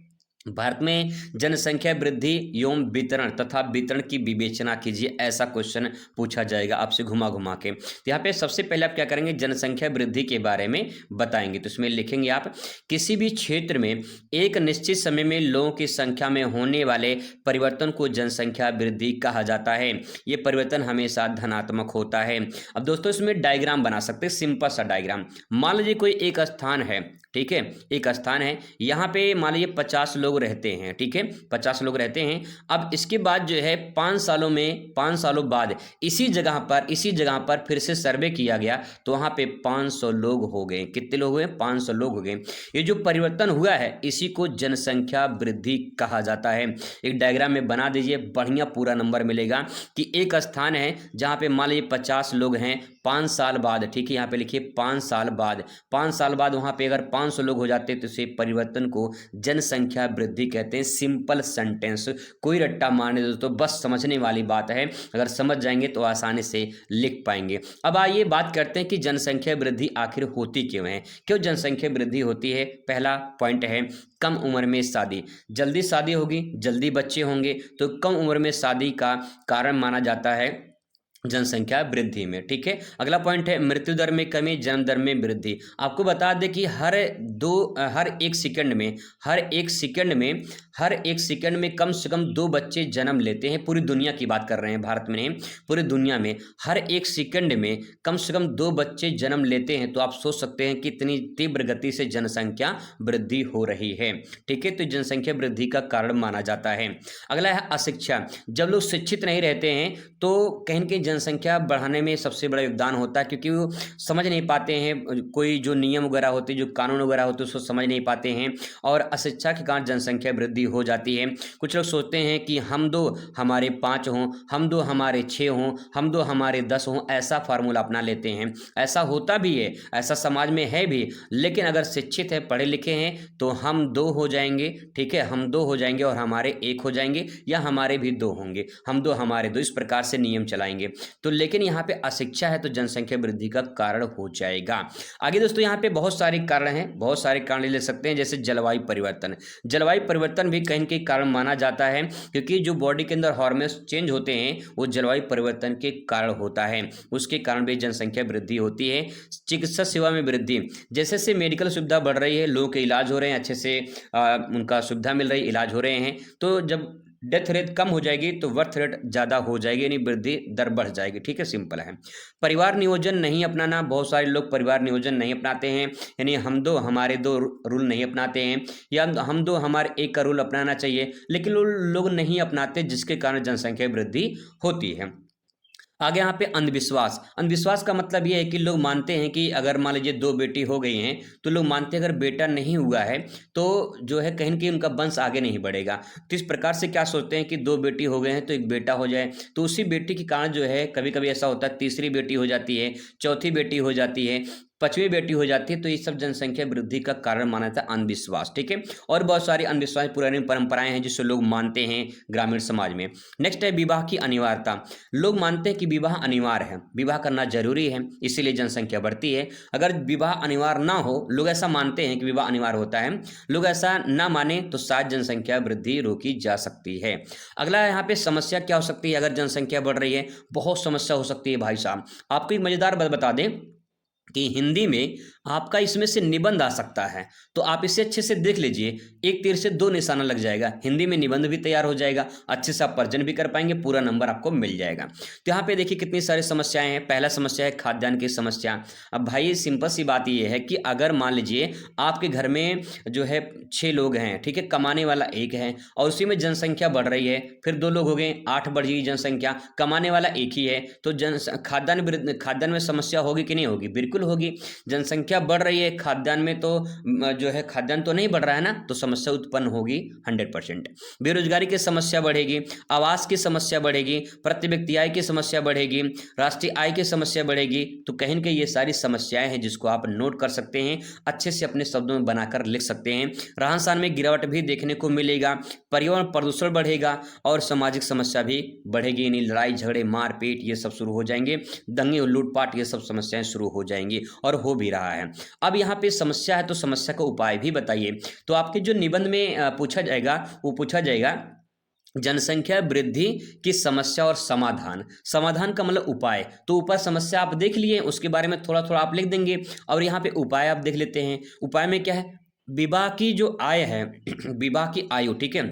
भारत में जनसंख्या वृद्धि एवं वितरण तथा वितरण की विवेचना कीजिए, ऐसा क्वेश्चन पूछा जाएगा आपसे घुमा घुमा के। तो यहाँ पे सबसे पहले आप क्या करेंगे, जनसंख्या वृद्धि के बारे में बताएंगे। तो इसमें लिखेंगे आप, किसी भी क्षेत्र में एक निश्चित समय में लोगों की संख्या में होने वाले परिवर्तन को जनसंख्या वृद्धि कहा जाता है। ये परिवर्तन हमेशा धनात्मक होता है। अब दोस्तों इसमें डायग्राम बना सकते हैं, सिंपल सा डायग्राम। मान लीजिए कोई एक स्थान है, ठीक है, एक स्थान है, यहाँ पे मान लीजिए 50 लोग रहते हैं। ठीक है, 50 लोग रहते हैं। अब इसके बाद जो है 5 सालों में, 5 सालों बाद इसी जगह पर फिर से सर्वे किया गया तो वहाँ पे 500 लोग हो गए। कितने लोग हुए, 500 लोग हो गए। ये जो परिवर्तन हुआ है इसी को जनसंख्या वृद्धि कहा जाता है। एक डायग्राम में बना दीजिए, बढ़िया पूरा नंबर मिलेगा कि एक स्थान है जहाँ पे मान लीजिए 50 लोग हैं, 5 साल बाद, ठीक है, यहाँ पे लिखिए 5 साल बाद, 5 साल बाद वहाँ पे अगर 500 लोग हो जाते तो इसे परिवर्तन को जनसंख्या वृद्धि कहते हैं। सिंपल सेंटेंस, कोई रट्टा मारने दो तो बस समझने वाली बात है, अगर समझ जाएंगे तो आसानी से लिख पाएंगे। अब आइए बात करते हैं कि जनसंख्या वृद्धि आखिर होती क्यों है, क्यों जनसंख्या वृद्धि होती है। पहला पॉइंट है कम उम्र में शादी, जल्दी शादी होगी, जल्दी बच्चे होंगे, तो कम उम्र में शादी का कारण माना जाता है जनसंख्या वृद्धि में। ठीक है, अगला पॉइंट है मृत्यु दर में कमी, जन्म दर में वृद्धि। आपको बता दें कि हर एक सेकंड में कम से कम 2 बच्चे जन्म लेते हैं। पूरी दुनिया की बात कर रहे हैं, भारत में नहीं, पूरी दुनिया में हर एक सेकंड में कम से कम 2 बच्चे जन्म लेते हैं। तो आप सोच सकते हैं कि इतनी तीव्र गति से जनसंख्या वृद्धि हो रही है। ठीक है, तो जनसंख्या वृद्धि का कारण माना जाता है। अगला है अशिक्षा, जब लोग शिक्षित नहीं रहते हैं तो कहीं न कहीं जनसंख्या बढ़ाने में सबसे बड़ा योगदान होता है, क्योंकि वो समझ नहीं पाते हैं, कोई जो नियम वगैरह होते हैं, जो कानून वगैरह होते हैं उसको समझ नहीं पाते हैं, और अशिक्षा के कारण जनसंख्या वृद्धि हो जाती है। कुछ लोग सोचते हैं कि हम 2 हमारे 5 हों, हम 2 हमारे 6 हों, हम 2 हमारे 10 हों, ऐसा फार्मूला अपना लेते हैं। ऐसा होता भी है, ऐसा समाज में है भी, लेकिन अगर शिक्षित है, पढ़े लिखे हैं तो हम 2 हो जाएंगे। ठीक है, हम 2 हो जाएंगे और हमारे 1 हो जाएंगे, या हमारे भी 2 होंगे, हम 2 हमारे 2, इस प्रकार से नियम चलाएंगे। तो लेकिन यहाँ पे अशिक्षा है तो जनसंख्या वृद्धि का कारण हो जाएगा। आगे दोस्तों यहाँ पे बहुत सारे कारण हैं, बहुत सारे कारण ले सकते हैं, जैसे जलवायु परिवर्तन। जलवायु परिवर्तन भी कहीं के कारण माना जाता है, क्योंकि जो बॉडी के अंदर हार्मोन्स चेंज होते हैं वो जलवायु परिवर्तन के कारण होता है, उसके कारण भी जनसंख्या वृद्धि होती है। चिकित्सा सेवा में वृद्धि, जैसे जैसे मेडिकल सुविधा बढ़ रही है, लोगों के इलाज हो रहे हैं, अच्छे से उनका सुविधा मिल रही, इलाज हो रहे हैं, तो जब डेथ रेट कम हो जाएगी तो बर्थ रेट ज़्यादा हो जाएगी, यानी वृद्धि दर बढ़ जाएगी। ठीक है, सिंपल है। परिवार नियोजन नहीं अपनाना, बहुत सारे लोग परिवार नियोजन नहीं अपनाते हैं, यानी हम 2 हमारे 2 रूल नहीं अपनाते हैं, या हम 2 हमारे 1 का रूल अपनाना चाहिए, लेकिन लोग नहीं अपनाते, जिसके कारण जनसंख्या वृद्धि होती है। आगे यहाँ पे अंधविश्वास। अंधविश्वास का मतलब ये है कि लोग मानते हैं कि अगर मान लीजिए दो बेटी हो गई हैं तो लोग मानते हैं अगर बेटा नहीं हुआ है तो जो है कहीं न कहीं उनका वंश आगे नहीं बढ़ेगा। तो इस प्रकार से क्या सोचते हैं कि दो बेटी हो गए हैं तो एक बेटा हो जाए, तो उसी बेटी के कारण जो है कभी-कभी ऐसा होता है तीसरी बेटी हो जाती है, चौथी बेटी हो जाती है, पाँचवीं बेटी हो जाती है, तो ये सब जनसंख्या वृद्धि का कारण माना जाता है अंधविश्वास, ठीक है? और बहुत सारी अंधविश्वास पुरानी परंपराएं हैं जिसे लोग मानते हैं ग्रामीण समाज में। नेक्स्ट है विवाह की अनिवार्यता। लोग मानते हैं कि विवाह अनिवार्य है, विवाह करना जरूरी है, इसीलिए जनसंख्या बढ़ती है। अगर विवाह अनिवार्य ना हो, लोग ऐसा मानते हैं कि विवाह अनिवार्य होता है, लोग ऐसा ना माने तो शायद जनसंख्या वृद्धि रोकी जा सकती है। अगला यहाँ पे समस्या क्या हो सकती है अगर जनसंख्या बढ़ रही है? बहुत समस्या हो सकती है भाई साहब। आपको एक मजेदार बात बता दें कि हिंदी में आपका इसमें से निबंध आ सकता है, तो आप इसे अच्छे से देख लीजिए, एक तीर से दो निशाना लग जाएगा, हिंदी में निबंध भी तैयार हो जाएगा, अच्छे से आप पर्जन भी कर पाएंगे, पूरा नंबर आपको मिल जाएगा। तो यहाँ पे देखिए कितनी सारी समस्याएं हैं। पहला समस्या है खाद्यान्न की समस्या। अब भाई सिंपल सी बात ये है कि अगर मान लीजिए आपके घर में जो है 6 लोग हैं, ठीक है, कमाने वाला एक है और उसी में जनसंख्या बढ़ रही है, फिर 2 लोग हो गए, 8 बढ़ जाएगी जनसंख्या, कमाने वाला एक ही है, तो खाद्यान्न में समस्या होगी कि नहीं होगी? बिल्कुल होगी। जनसंख्या बढ़ रही है, खाद्यान्न में तो जो है खाद्यान्न तो नहीं बढ़ रहा है ना, तो समस्या उत्पन्न होगी 100%। बेरोजगारी की समस्या बढ़ेगी, आवास की समस्या बढ़ेगी, प्रति व्यक्ति आय की समस्या बढ़ेगी, राष्ट्रीय आय की समस्या बढ़ेगी। तो कहीं न कहीं ये सारी समस्याएं हैं जिसको आप नोट कर सकते हैं, अच्छे से अपने शब्दों में बनाकर लिख सकते हैं। रहन सहन में गिरावट भी देखने को मिलेगा, पर्यावरण प्रदूषण बढ़ेगा और सामाजिक समस्या भी बढ़ेगी, यानी लड़ाई झगड़े मारपीट ये सब शुरू हो जाएंगे, दंगे और लूटपाट ये सब समस्याएं शुरू हो जाएंगी और हो भी रहा है। अब यहाँ पे समस्या है तो समस्या का उपाय भी बताइए। तो आपके जो निबंध में पूछा जाएगा वो पूछा जाएगा जनसंख्या वृद्धि की समस्या और समाधान। समाधान का मतलब उपाय, तो ऊपर समस्या आप देख लिए, उसके बारे में थोड़ा थोड़ा आप लिख देंगे और यहाँ पे उपाय आप देख लेते हैं। उपाय में क्या है? विवाह की जो आय है विवाह की आयु, ठीक है,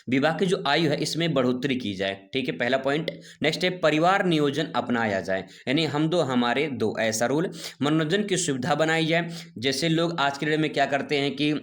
विवाह की जो आयु है इसमें बढ़ोतरी की जाए, ठीक है, पहला पॉइंट। नेक्स्ट है परिवार नियोजन अपनाया जाए, यानी हम दो हमारे दो, ऐसा रूल। मनोरंजन की सुविधा बनाई जाए, जैसे लोग आज के डेट में क्या करते हैं कि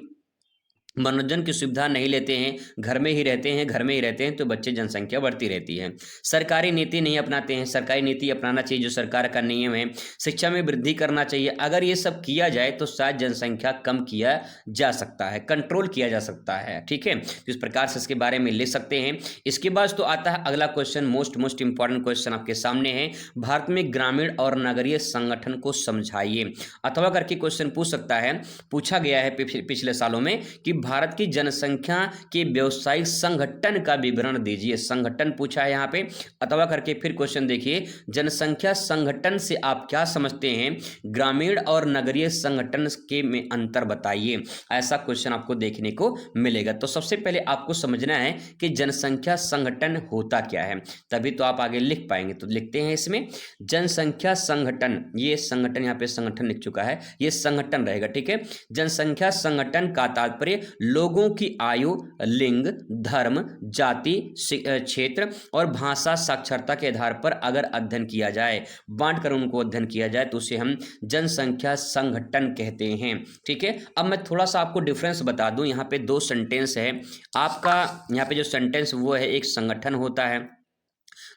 मनोरंजन की सुविधा नहीं लेते हैं, घर में ही रहते हैं, घर में ही रहते हैं, तो बच्चे जनसंख्या बढ़ती रहती है। सरकारी नीति नहीं अपनाते हैं, सरकारी नीति अपनाना चाहिए जो सरकार का नियम है। शिक्षा में वृद्धि करना चाहिए, अगर ये सब किया जाए तो शायद जनसंख्या कम किया जा सकता है, कंट्रोल किया जा सकता है, ठीक है। तो इस प्रकार से इसके बारे में लिख सकते हैं। इसके बाद तो आता है अगला क्वेश्चन, मोस्ट इंपॉर्टेंट क्वेश्चन आपके सामने है, भारत में ग्रामीण और नगरीय संगठन को समझाइए। अथवा करके क्वेश्चन पूछ सकता है, पूछा गया है पिछले सालों में कि भारत की जनसंख्या के व्यवसायिक संगठन का विवरण दीजिए। संगठन पूछा है यहाँ पे, अथवा करके फिर क्वेश्चन देखिए, जनसंख्या संगठन से आप क्या समझते हैं, ग्रामीण और नगरीय संगठन के में अंतर बताइए। ऐसा क्वेश्चन आपको देखने को मिलेगा। तो सबसे पहले आपको समझना है कि जनसंख्या संगठन होता क्या है, तभी तो आप आगे लिख पाएंगे। तो लिखते हैं इसमें जनसंख्या संगठन, ये संगठन यहाँ पे संगठन लिख चुका है, ये संगठन रहेगा, ठीक है। जनसंख्या संगठन का तात्पर्य लोगों की आयु, लिंग, धर्म, जाति, क्षेत्र और भाषा साक्षरता के आधार पर अगर अध्ययन किया जाए, बांट कर उनको अध्ययन किया जाए तो उसे हम जनसंख्या संगठन कहते हैं, ठीक है। अब मैं थोड़ा सा आपको डिफरेंस बता दूं, यहाँ पे दो सेंटेंस है आपका, यहाँ पे जो सेंटेंस वो है, एक संगठन होता है,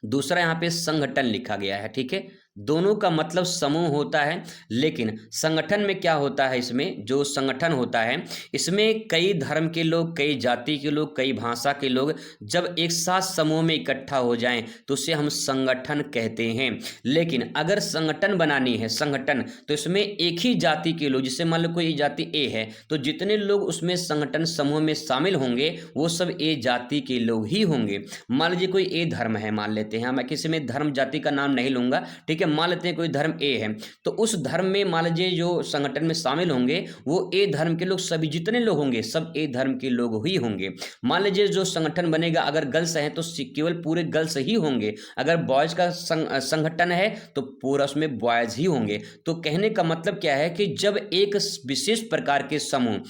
दूसरा यहाँ पे संगठन लिखा गया है, ठीक है। दोनों का मतलब समूह होता है, लेकिन संगठन में क्या होता है, इसमें जो संगठन होता है इसमें कई धर्म के लोग, कई जाति के लोग, कई भाषा के लोग जब एक साथ समूह में इकट्ठा हो जाएं तो उसे हम संगठन कहते हैं। लेकिन अगर संगठन बनानी है, संगठन, तो इसमें एक ही जाति के लोग, जिससे मान लो कोई जाति ए है तो जितने लोग उसमें संगठन समूह में शामिल होंगे वो सब ए जाति के लोग ही होंगे। मान लीजिए कोई ए धर्म है, मान लेते हैं, मैं किसी में धर्म जाति का नाम नहीं लूंगा, ठीक है, मान लेते हैं कोई धर्म ए है, तो उस धर्म में मान लीजिए जो संगठन में शामिल होंगे वो ए धर्म के लोग, सभी जितने लोग होंगे सब ए धर्म के लोग ही होंगे। मान लीजिए जो संगठन बनेगा अगर गर्ल्स हैं तो केवल पूरे गर्ल्स ही होंगे, अगर बॉयज का संगठन है तो पूरा उसमें बॉयज ही होंगे। तो कहने का मतलब क्या है कि जब एक विशेष प्रकार के समूह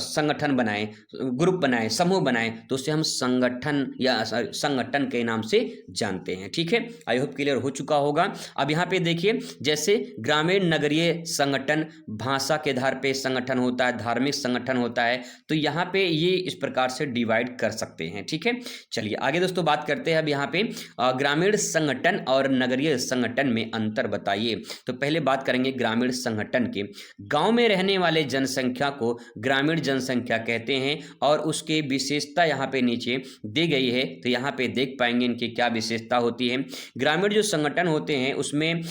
संगठन बनाए, ग्रुप बनाए, समूह बनाए, तो उसे हम संगठन या संगठन के नाम से जानते हैं, ठीक है। आई होप क्लियर हो चुका होगा। अब यहाँ पे देखिए, जैसे ग्रामीण नगरीय संगठन, भाषा के आधार पे संगठन होता है, धार्मिक संगठन होता है, तो यहाँ पे ये इस प्रकार से डिवाइड कर सकते हैं। ठीक है, चलिए आगे दोस्तों बात करते हैं। अब यहाँ पे ग्रामीण संगठन और नगरीय संगठन में अंतर बताइए। तो पहले बात करेंगे ग्रामीण संगठन की। गांव में रहने वाले जनसंख्या को ग्रामीण जनसंख्या कहते हैं और उसकी विशेषता यहाँ पे नीचे दी गई है, तो यहाँ पे देख पाएंगे इनकी क्या विशेषता होती है। ग्रामीण जो संगठन होते हैं उसमें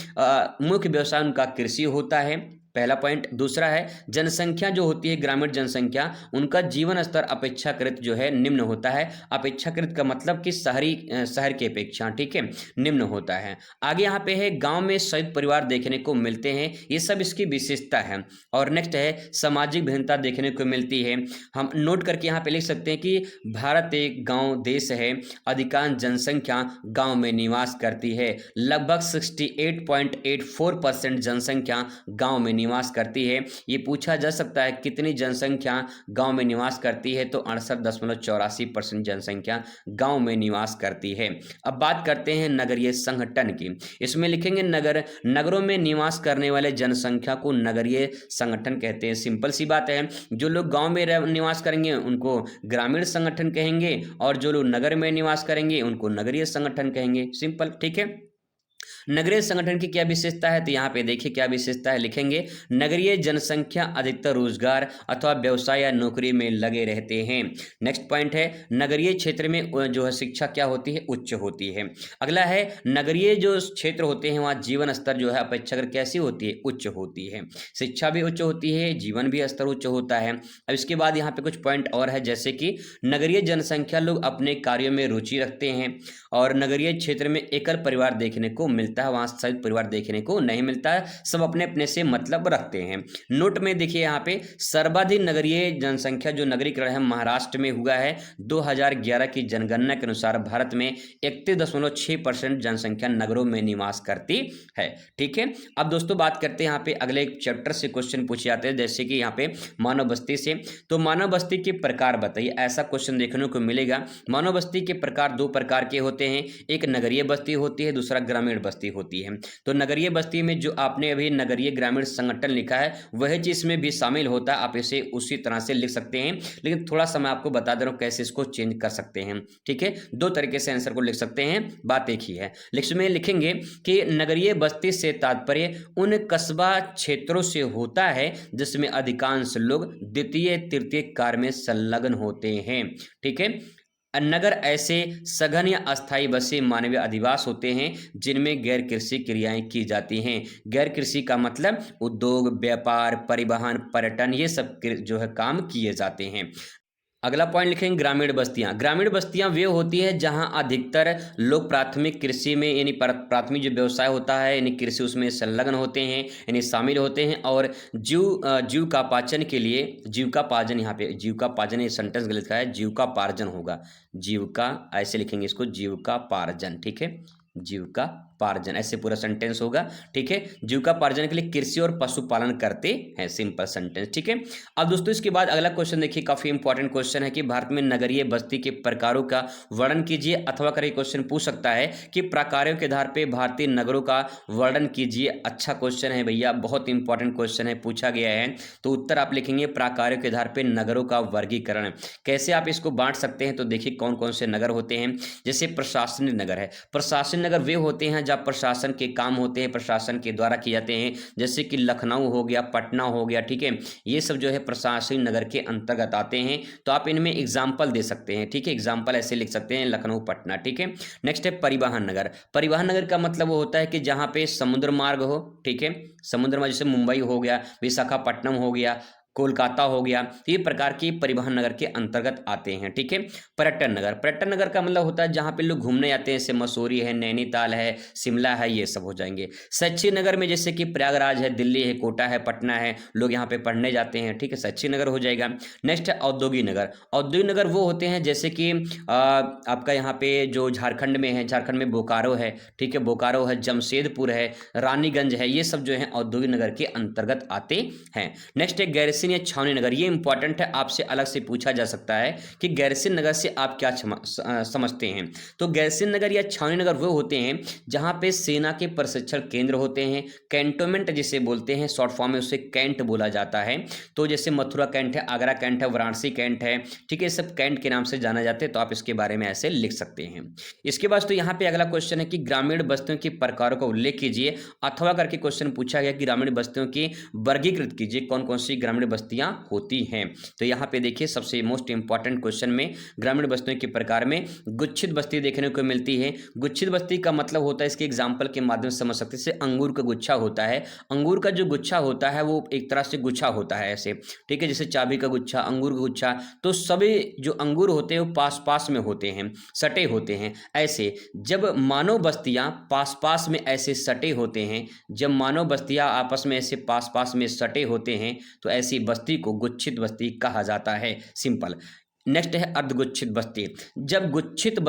मुख्य व्यवसाय उनका कृषि होता है, पहला पॉइंट। दूसरा है जनसंख्या जो होती है ग्रामीण जनसंख्या, उनका जीवन स्तर अपेक्षाकृत जो है निम्न होता है। अपेक्षाकृत का मतलब कि शहर की अपेक्षा, ठीक है, निम्न होता है। आगे यहाँ पे है गांव में संयुक्त परिवार देखने को मिलते हैं, ये सब इसकी विशेषता है। और नेक्स्ट है सामाजिक भिन्नता देखने को मिलती है। हम नोट करके यहाँ पे लिख सकते हैं कि भारत एक गाँव देश है, अधिकांश जनसंख्या गाँव में निवास करती है। लगभग 68.84% जनसंख्या गाँव में निवास करती है। ये पूछा जा सकता है कितनी जनसंख्या गांव में निवास करती है, तो 68.84% जनसंख्या गांव में निवास करती है। अब बात करते हैं नगरीय संगठन की। इसमें लिखेंगे नगरों में निवास करने वाले जनसंख्या को नगरीय संगठन कहते हैं। सिंपल सी बात है, जो लोग गांव में निवास करेंगे उनको ग्रामीण संगठन कहेंगे और जो लोग नगर में निवास करेंगे उनको नगरीय संगठन कहेंगे। सिंपल, ठीक है। नगरीय संगठन की क्या विशेषता है, तो यहाँ पे देखिए क्या विशेषता है, लिखेंगे नगरीय जनसंख्या अधिकतर रोजगार अथवा व्यवसाय या नौकरी में लगे रहते हैं। नेक्स्ट पॉइंट है नगरीय क्षेत्र में जो है शिक्षा क्या होती है, उच्च होती है। अगला है नगरीय जो क्षेत्र होते हैं वहाँ जीवन स्तर जो है अपेक्षाकृत कैसी होती है, उच्च होती है। शिक्षा भी उच्च होती है, जीवन भी स्तर उच्च होता है। अब इसके बाद यहाँ पे कुछ पॉइंट और है, जैसे कि नगरीय जनसंख्या लोग अपने कार्यों में रुचि रखते हैं और नगरीय क्षेत्र में एकल परिवार देखने को मिलता है, वहां संयुक्त परिवार देखने को नहीं मिलता है, सब अपने अपने से मतलब रखते हैं। नोट में देखिए यहाँ पे सर्वाधिक नगरीय जनसंख्या जो नगरीकरण है महाराष्ट्र में हुआ है। 2011 की जनगणना के अनुसार भारत में 31.6% जनसंख्या नगरों में निवास करती है। ठीक है, अब दोस्तों बात करते हैं यहाँ पे अगले चैप्टर से क्वेश्चन पूछे जाते हैं, जैसे कि यहाँ पे मानव बस्ती से। तो मानव बस्ती के प्रकार बताइए, ऐसा क्वेश्चन देखने को मिलेगा। मानव बस्ती के प्रकार दो प्रकार के होते हैं, एक नगरीय बस्ती होती है, दूसरा ग्रामीण बस्ती होती है। तो नगरीय बस्ती में जो आपने अभी नगरीय ग्रामीण संगठन लिखा है वह चीज इसमें भी शामिल होता है, आप इसे उसी तरह से लिख सकते हैं, लेकिन थोड़ा सा मैं आपको बता दे रहा हूं कैसे इसको चेंज कर सकते हैं। ठीक है, दो तरीके से आंसर को लिख सकते हैं, बात एक ही है। इसमें लिखेंगे कि नगरीय बस्ती से तात्पर्य उन कस्बा क्षेत्रों से होता है जिसमें अधिकांश लोग द्वितीय तृतीय कार्य में संलग्न होते हैं। ठीक है, नगर ऐसे सघन या अस्थायी बसे मानवीय अधिवास होते हैं जिनमें गैर कृषि क्रियाएं की जाती हैं। गैर कृषि का मतलब उद्योग, व्यापार, परिवहन, पर्यटन, ये सब जो है काम किए जाते हैं। अगला पॉइंट लिखेंगे ग्रामीण बस्तियां। ग्रामीण बस्तियां वे होती है जहां अधिकतर लोग प्राथमिक कृषि में यानी प्राथमिक जो व्यवसाय होता है यानी कृषि उसमें संलग्न होते हैं यानी शामिल होते हैं और जीविकापार्जन के लिए जीविकापार्जन, यहाँ पे जीविकापार्जन ये सेंटेंस गलत का है, जीविकापार्जन होगा, जीविका ऐसे लिखेंगे इसको, जीविकापार्जन। ठीक है, जीविकापार्जन ऐसे पूरा सेंटेंस होगा। ठीक है, जीविकापार्जन के लिए कृषि और पशुपालन करते हैं, सिंपल सेंटेंस। ठीक है, अब दोस्तों इसके बाद अगला क्वेश्चन देखिए, काफी इंपॉर्टेंट क्वेश्चन है कि भारत में नगरीय बस्ती के प्रकारों का वर्णन कीजिए, अथवा करें क्वेश्चन पूछ सकता है कि प्रकारों के आधार पर भारतीय नगरों का वर्णन कीजिए। अच्छा क्वेश्चन है भैया, बहुत इंपॉर्टेंट क्वेश्चन है, पूछा गया है। तो उत्तर आप लिखेंगे प्रकारों के आधार पर नगरों का वर्गीकरण। कैसे आप इसको बांट सकते हैं, तो देखिए कौन कौन से नगर होते हैं। जैसे प्रशासनिक नगर है, प्रशासनिक नगर वे होते हैं जहाँ प्रशासन के काम होते हैं, प्रशासन के द्वारा किए जाते हैं, जैसे कि लखनऊ हो गया, पटना हो गया। ठीक है, ये सब जो है प्रशासनिक नगर के अंतर्गत आते हैं। तो आप इनमें एग्जाम्पल दे सकते हैं। ठीक है, एग्जाम्पल ऐसे लिख सकते हैं, लखनऊ, पटना। ठीक है, नेक्स्ट है परिवहन नगर। परिवहन नगर का मतलब वो होता है कि जहाँ पे समुद्र मार्ग हो। ठीक है, समुद्र मार्ग जैसे मुंबई हो गया, विशाखापट्टनम हो गया, कोलकाता हो गया, तो ये प्रकार की परिवहन नगर के अंतर्गत आते हैं। ठीक है, पर्यटन नगर, पर्यटन नगर का मतलब होता है जहाँ पे लोग घूमने जाते हैं, जैसे मसूरी है, नैनीताल है, शिमला है, ये सब हो जाएंगे। शैक्षिक नगर में जैसे कि प्रयागराज है, दिल्ली है, कोटा है, पटना है, लोग यहाँ पे पढ़ने जाते हैं। ठीक है, शैक्षिक नगर हो जाएगा। नेक्स्ट है औद्योगिक नगर। औद्योगिक नगर वो होते हैं जैसे कि आपका यहाँ पे जो झारखंड में है, झारखंड में बोकारो है। ठीक है, बोकारो है, जमशेदपुर है, रानीगंज है, ये सब जो है औद्योगिक नगर के अंतर्गत आते हैं। नेक्स्ट है गैर गैरसैंण या छावनी नगर, ये इंपॉर्टेंट है, आपसे अलग से पूछा जा सकता है कि गैरसैंण नगर से आप क्या समझते हैं। तो गैरसैंण नगर या छावनी नगर वो होते हैं जहां पे सेना के प्रशिक्षण केंद्र होते हैं, कैंटोनमेंट जिसे बोलते हैं, शॉर्ट फॉर्म में उसे कैंट बोला जाता है। तो जैसे मथुरा कैंट है, आगरा कैंट है, वाराणसी कैंट है, ठीक है, सब कैंट के नाम से जाना जाते हैं। तो आप इसके बारे में ऐसे लिख सकते हैं। इसके बाद तो यहाँ पे अगला क्वेश्चन है कि ग्रामीण बस्तियों के प्रकारों का उल्लेख कीजिए, अथवा करके क्वेश्चन पूछा गया कि ग्रामीण बस्तियों की वर्गीकृत कीजिए, कौन कौन सी ग्रामीण बस्तियां होती हैं। तो यहाँ पे देखिए सबसे मोस्ट इंपॉर्टेंट क्वेश्चन में ग्रामीण बस्तियों के प्रकार में गुच्छित बस्ती देखने को मिलती है। गुच्छित बस्ती का मतलब होता है, इसके एग्जाम्पल के माध्यम से समझ सकते हैं, जैसे अंगूर का गुच्छा होता है, अंगूर का जो गुच्छा होता है वो एक तरह से गुच्छा होता है ऐसे, ठीक है, जैसे चाबी का गुच्छा, अंगूर का गुच्छा। तो सभी जो अंगूर होते हैं वो पास पास में होते हैं, सटे होते हैं। ऐसे जब मानव बस्तियां पास पास में ऐसे सटे होते हैं, जब मानव बस्तियां आपस में ऐसे पास पास में सटे होते हैं, तो ऐसी बस्ती को गुच्छित बस्ती कहा जाता है। सिंपल। नेक्स्ट है अर्धगुच्छित बस्ती। जब गुच्छित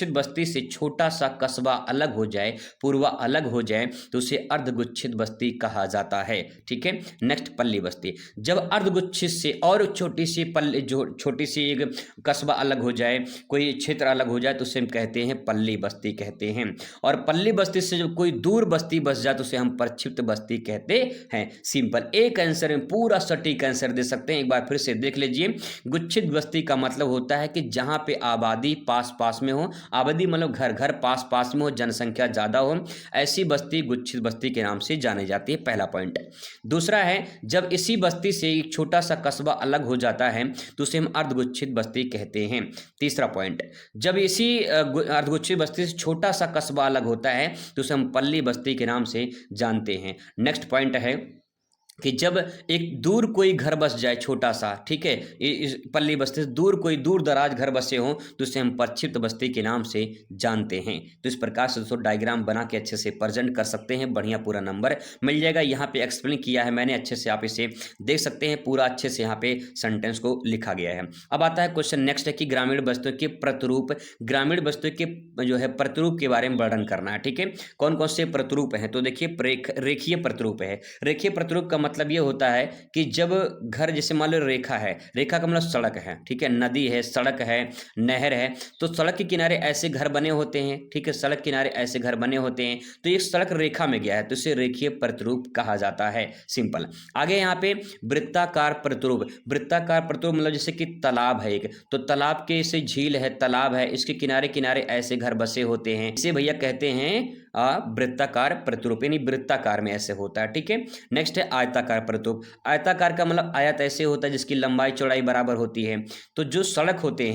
बस्ती से छोटा सा कस्बा अलग हो जाए, पूर्वा अलग हो जाए, तो उसे अर्धगुच्छित बस्ती कहा जाता है। ठीक है। नेक्स्ट पल्ली बस्ती। जब अर्धगुच्छित से और छोटी सी पल्ली, जो छोटी सी एक कस्बा अलग हो जाए, कोई क्षेत्र अलग हो जाए, तो उसे हम कहते हैं पल्ली बस्ती कहते हैं। और पल्ली बस्ती से जब कोई दूर बस्ती बस जाए तो उसे हम प्रक्षिप्त बस्ती कहते हैं। सिंपल। एक आंसर में पूरा सटीक आंसर दे सकते हैं। एक बार फिर से देख लीजिए। गुच्छित बस्ती का मतलब होता है कि जहां पे आबादी पास पास में हो, आबादी मतलब घर घर पास पास में हो, जनसंख्या ज्यादा हो, ऐसी बस्ती गुच्छित बस्ती के नाम से जानी जाती है। पहला पॉइंट। दूसरा है, जब इसी बस्ती से एक छोटा सा कस्बा अलग हो जाता है तो उसे हम अर्धगुच्छित बस्ती कहते हैं। तीसरा पॉइंट, जब इसी अर्धगुच्छित बस्ती से छोटा सा कस्बा अलग होता है तो उसे हम पल्ली बस्ती के नाम से जानते हैं। नेक्स्ट पॉइंट है कि जब एक दूर कोई घर बस जाए छोटा सा, ठीक है, इस पल्ली बस्ती से दूर कोई दूर दराज घर बसे हो तो उसे हम प्रक्षिप्त बस्ती के नाम से जानते हैं। तो इस प्रकार से दोस्तों डायग्राम बना के अच्छे से प्रेजेंट कर सकते हैं, बढ़िया पूरा नंबर मिल जाएगा। यहाँ पे एक्सप्लेन किया है मैंने अच्छे से, आप इसे देख सकते हैं, पूरा अच्छे से यहाँ पे सेंटेंस को लिखा गया है। अब आता है क्वेश्चन नेक्स्ट है कि ग्रामीण बस्तियों के प्रतिरूप, ग्रामीण बस्तियों के जो है प्रतिरूप के बारे में वर्णन करना है। ठीक है, कौन कौन से प्रतिरूप हैं, तो देखिए रेखीय प्रतिरूप है। रेखीय प्रतिरूप का मतलब ये होता है कि जब घर, जैसे मान लो रेखा है, रेखा का मतलब सड़क है, ठीक है, नदी है, सड़क है, नहर है, तो सड़क के किनारे ऐसे घर बने होते हैं, ठीक है, सड़क किनारे ऐसे घर बने होते हैं, तो एक सड़क रेखा में गया है तो इसे रेखीय प्रतिरूप कहा जाता है। सिंपल। आगे यहाँ पे वृत्ताकार प्रतिरूप। वृत्ताकार प्रतिरूप मतलब जैसे कि तालाब है एक, तो तालाब के से झील है, तालाब है, इसके किनारे किनारे ऐसे घर बसे होते हैं, इसे भैया कहते हैं वृत्ताकार प्रतिरूप, यानी वृत्ताकार में ऐसे होता है। ठीक है। नेक्स्ट है आयताकार प्रतिरूप। आयताकार का मतलब आयत ऐसे होता है जिसकी लंबाई चौड़ाई बराबर होती है। तो जो सड़क होते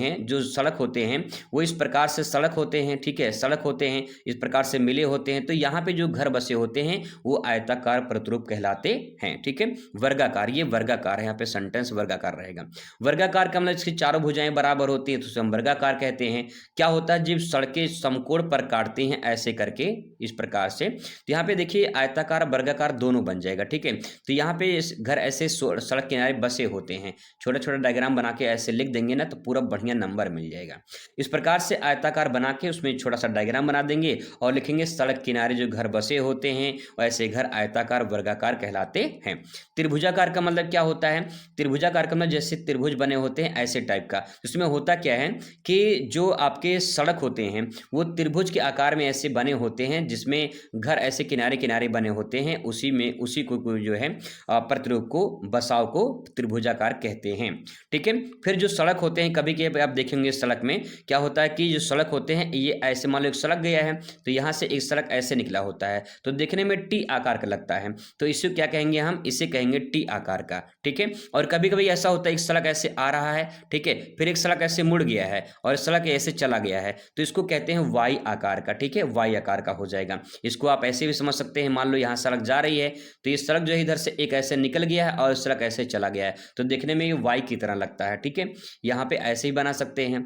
हैं वो इस प्रकार से सड़क होते हैं, ठीक है, सड़क होते हैं, इस प्रकार से मिले होते हैं, तो यहाँ पे जो घर बसे होते हैं वो आयताकार प्रतिरूप कहलाते हैं। ठीक है। वर्गाकार, ये वर्गाकार है, यहाँ पे सेंटेंस वर्गाकार रहेगा। वर्गाकार का मतलब इसकी चारों भुजाएं बराबर होती है तो उसे हम वर्गाकार कहते हैं। क्या होता है, जब सड़कें समकोण पर काटती हैं ऐसे करके, इस प्रकार से, तो यहाँ पे देखिए आयताकार वर्गाकार दोनों बन जाएगा। ठीक है। तो यहाँ पे घर ऐसे सड़क किनारे बसे होते हैं, छोटा छोटा डायग्राम बना के ऐसे लिख देंगे ना तो पूरा बढ़िया नंबर मिल जाएगा। इस प्रकार से आयताकार बना के उसमें छोटा सा डायग्राम बना देंगे और लिखेंगे सड़क किनारे जो घर बसे होते हैं वैसे घर आयताकार वर्गाकार कहलाते हैं। त्रिभुजाकार का मतलब क्या होता है, त्रिभुजाकार का मतलब जैसे त्रिभुज बने होते हैं ऐसे टाइप का। इसमें होता क्या है कि जो आपके सड़क होते हैं वो त्रिभुज के आकार में ऐसे बने होते हैं, जिसमें घर ऐसे किनारे किनारे बने होते हैं, उसी को जो है प्रतिरूप को, बसाव को त्रिभुजाकार कहते हैं। ठीक है। फिर जो सड़क होते हैं, कभी कभी आप देखेंगे सड़क में क्या होता है कि जो सड़क होते हैं ये ऐसे, मान लो एक सड़क गया है तो यहाँ से एक सड़क ऐसे निकला होता है तो देखने में टी आकार का लगता है, तो इसे क्या कहेंगे हम, इसे कहेंगे टी आकार का। ठीक है। और कभी कभी ऐसा होता है एक सड़क ऐसे आ रहा है, ठीक है, फिर एक सड़क ऐसे मुड़ गया है और सड़क ऐसे चला गया है तो इसको कहते हैं वाई आकार का। ठीक है, वाई आकार का हो जाएगा। इसको आप ऐसे भी समझ सकते हैं, मान लो यहाँ सड़क जा रही है तो ये सड़क जो है इधर से एक ऐसे निकल गया है और सड़क ऐसे चला गया है तो देखने में ये वाई की तरह लगता है। ठीक है। यहाँ पे ऐसे ही बना सकते हैं,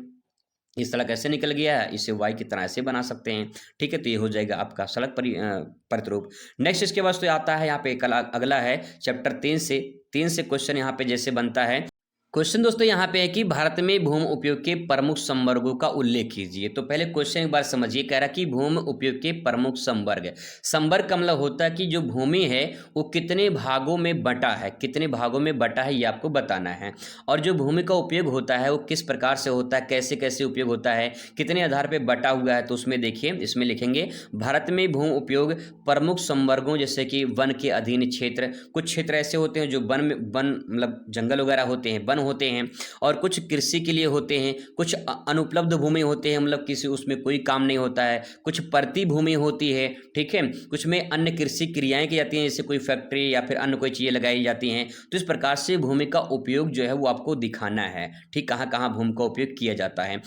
इस सड़क ऐसे निकल गया है, इसे वाई की तरह ऐसे बना सकते हैं। ठीक है। तो ये हो जाएगा आपका सड़क प्रतिरूप। नेक्स्ट इसके बाद तो आता है यहाँ पे अगला है चैप्टर 3 से क्वेश्चन यहाँ पे जैसे बनता है क्वेश्चन दोस्तों यहाँ पे है कि भारत में भूमि उपयोग के प्रमुख संवर्गों का उल्लेख कीजिए। तो पहले क्वेश्चन एक बार समझिए, कह रहा कि भूमि उपयोग के प्रमुख संवर्ग। संवर्ग का मतलब होता है कि जो भूमि है वो कितने भागों में बटा है, कितने भागों में बटा है ये आपको बताना है। और जो भूमि का उपयोग होता है वो किस प्रकार से होता है, कैसे कैसे उपयोग होता है, कितने आधार पर बटा हुआ है। तो उसमें देखिए, इसमें लिखेंगे भारत में भूमि उपयोग प्रमुख संवर्गों, जैसे कि वन के अधीन क्षेत्र, कुछ क्षेत्र ऐसे होते हैं जो वन में मतलब जंगल वगैरह होते हैं, वन होते हैं, और कुछ कृषि के लिए होते हैं, कुछ अनुपलब्ध भूमि होते हैं, मतलब किसी उसमें कोई काम नहीं होता है, कुछ परती भूमि होती है, ठीक है, कुछ में अन्य कृषि क्रियाएं की जाती हैं, जैसे कोई फैक्ट्री या फिर अन्य कोई चीज़ें लगाई जाती हैं। तो इस प्रकार से भूमि का उपयोग जो है वो आपको दिखाना है, ठीक, कहाँ कहाँ भूमि का उपयोग किया जाता है।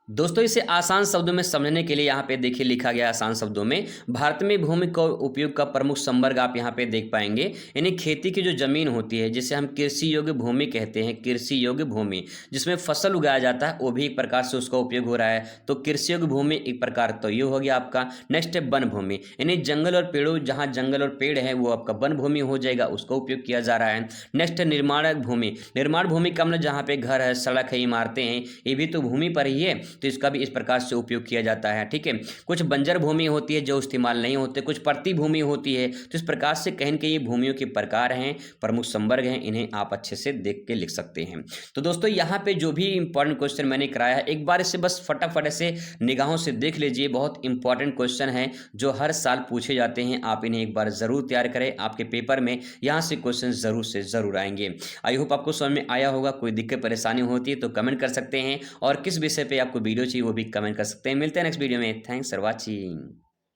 दोस्तों इसे आसान शब्दों में समझने के लिए यहाँ पे देखिए लिखा गया आसान शब्दों में, भारत में भूमि का उपयोग का प्रमुख संवर्ग आप यहाँ पे देख पाएंगे, यानी खेती की जो जमीन होती है जिसे हम कृषि योग्य भूमि कहते हैं, कृषि योग्य भूमि जिसमें फसल उगाया जाता है वो भी एक प्रकार से उसका उपयोग हो रहा है। तो कृषि योग्य भूमि एक प्रकार तो ये हो गया आपका। नेक्स्ट है वन भूमि, यानी जंगल और पेड़ों, जहाँ जंगल और पेड़ है वो आपका वन भूमि हो जाएगा, उसका उपयोग किया जा रहा है। नेक्स्ट है निर्माण भूमि, निर्माण भूमि का मतलब जहाँ पे घर है, सड़क है, इमारतें हैं, ये भी तो भूमि पर ही है, तो इसका भी इस प्रकार से उपयोग किया जाता है, ठीक है। कुछ बंजर भूमि होती है जो इस्तेमाल नहीं होते, कुछ परती भूमि होती है। तो इस प्रकार से कहीं के ये भूमियों के प्रकार हैं, प्रमुख संवर्ग हैं, इन्हें आप अच्छे से देख के लिख सकते हैं। तो दोस्तों यहाँ पे जो भी इंपॉर्टेंट क्वेश्चन मैंने कराया है एक बार इसे बस फटाफट से निगाहों से देख लीजिए, बहुत इंपॉर्टेंट क्वेश्चन है जो हर साल पूछे जाते हैं। आप इन्हें एक बार जरूर तैयार करें, आपके पेपर में यहाँ से क्वेश्चन जरूर से जरूर आएंगे। आई होप आपको समझ में आया होगा। कोई दिक्कत परेशानी होती है तो कमेंट कर सकते हैं, और किस विषय पे आपको वीडियो चाहिए वो भी कमेंट कर सकते हैं। मिलते हैं नेक्स्ट वीडियो में। Thanks for watching.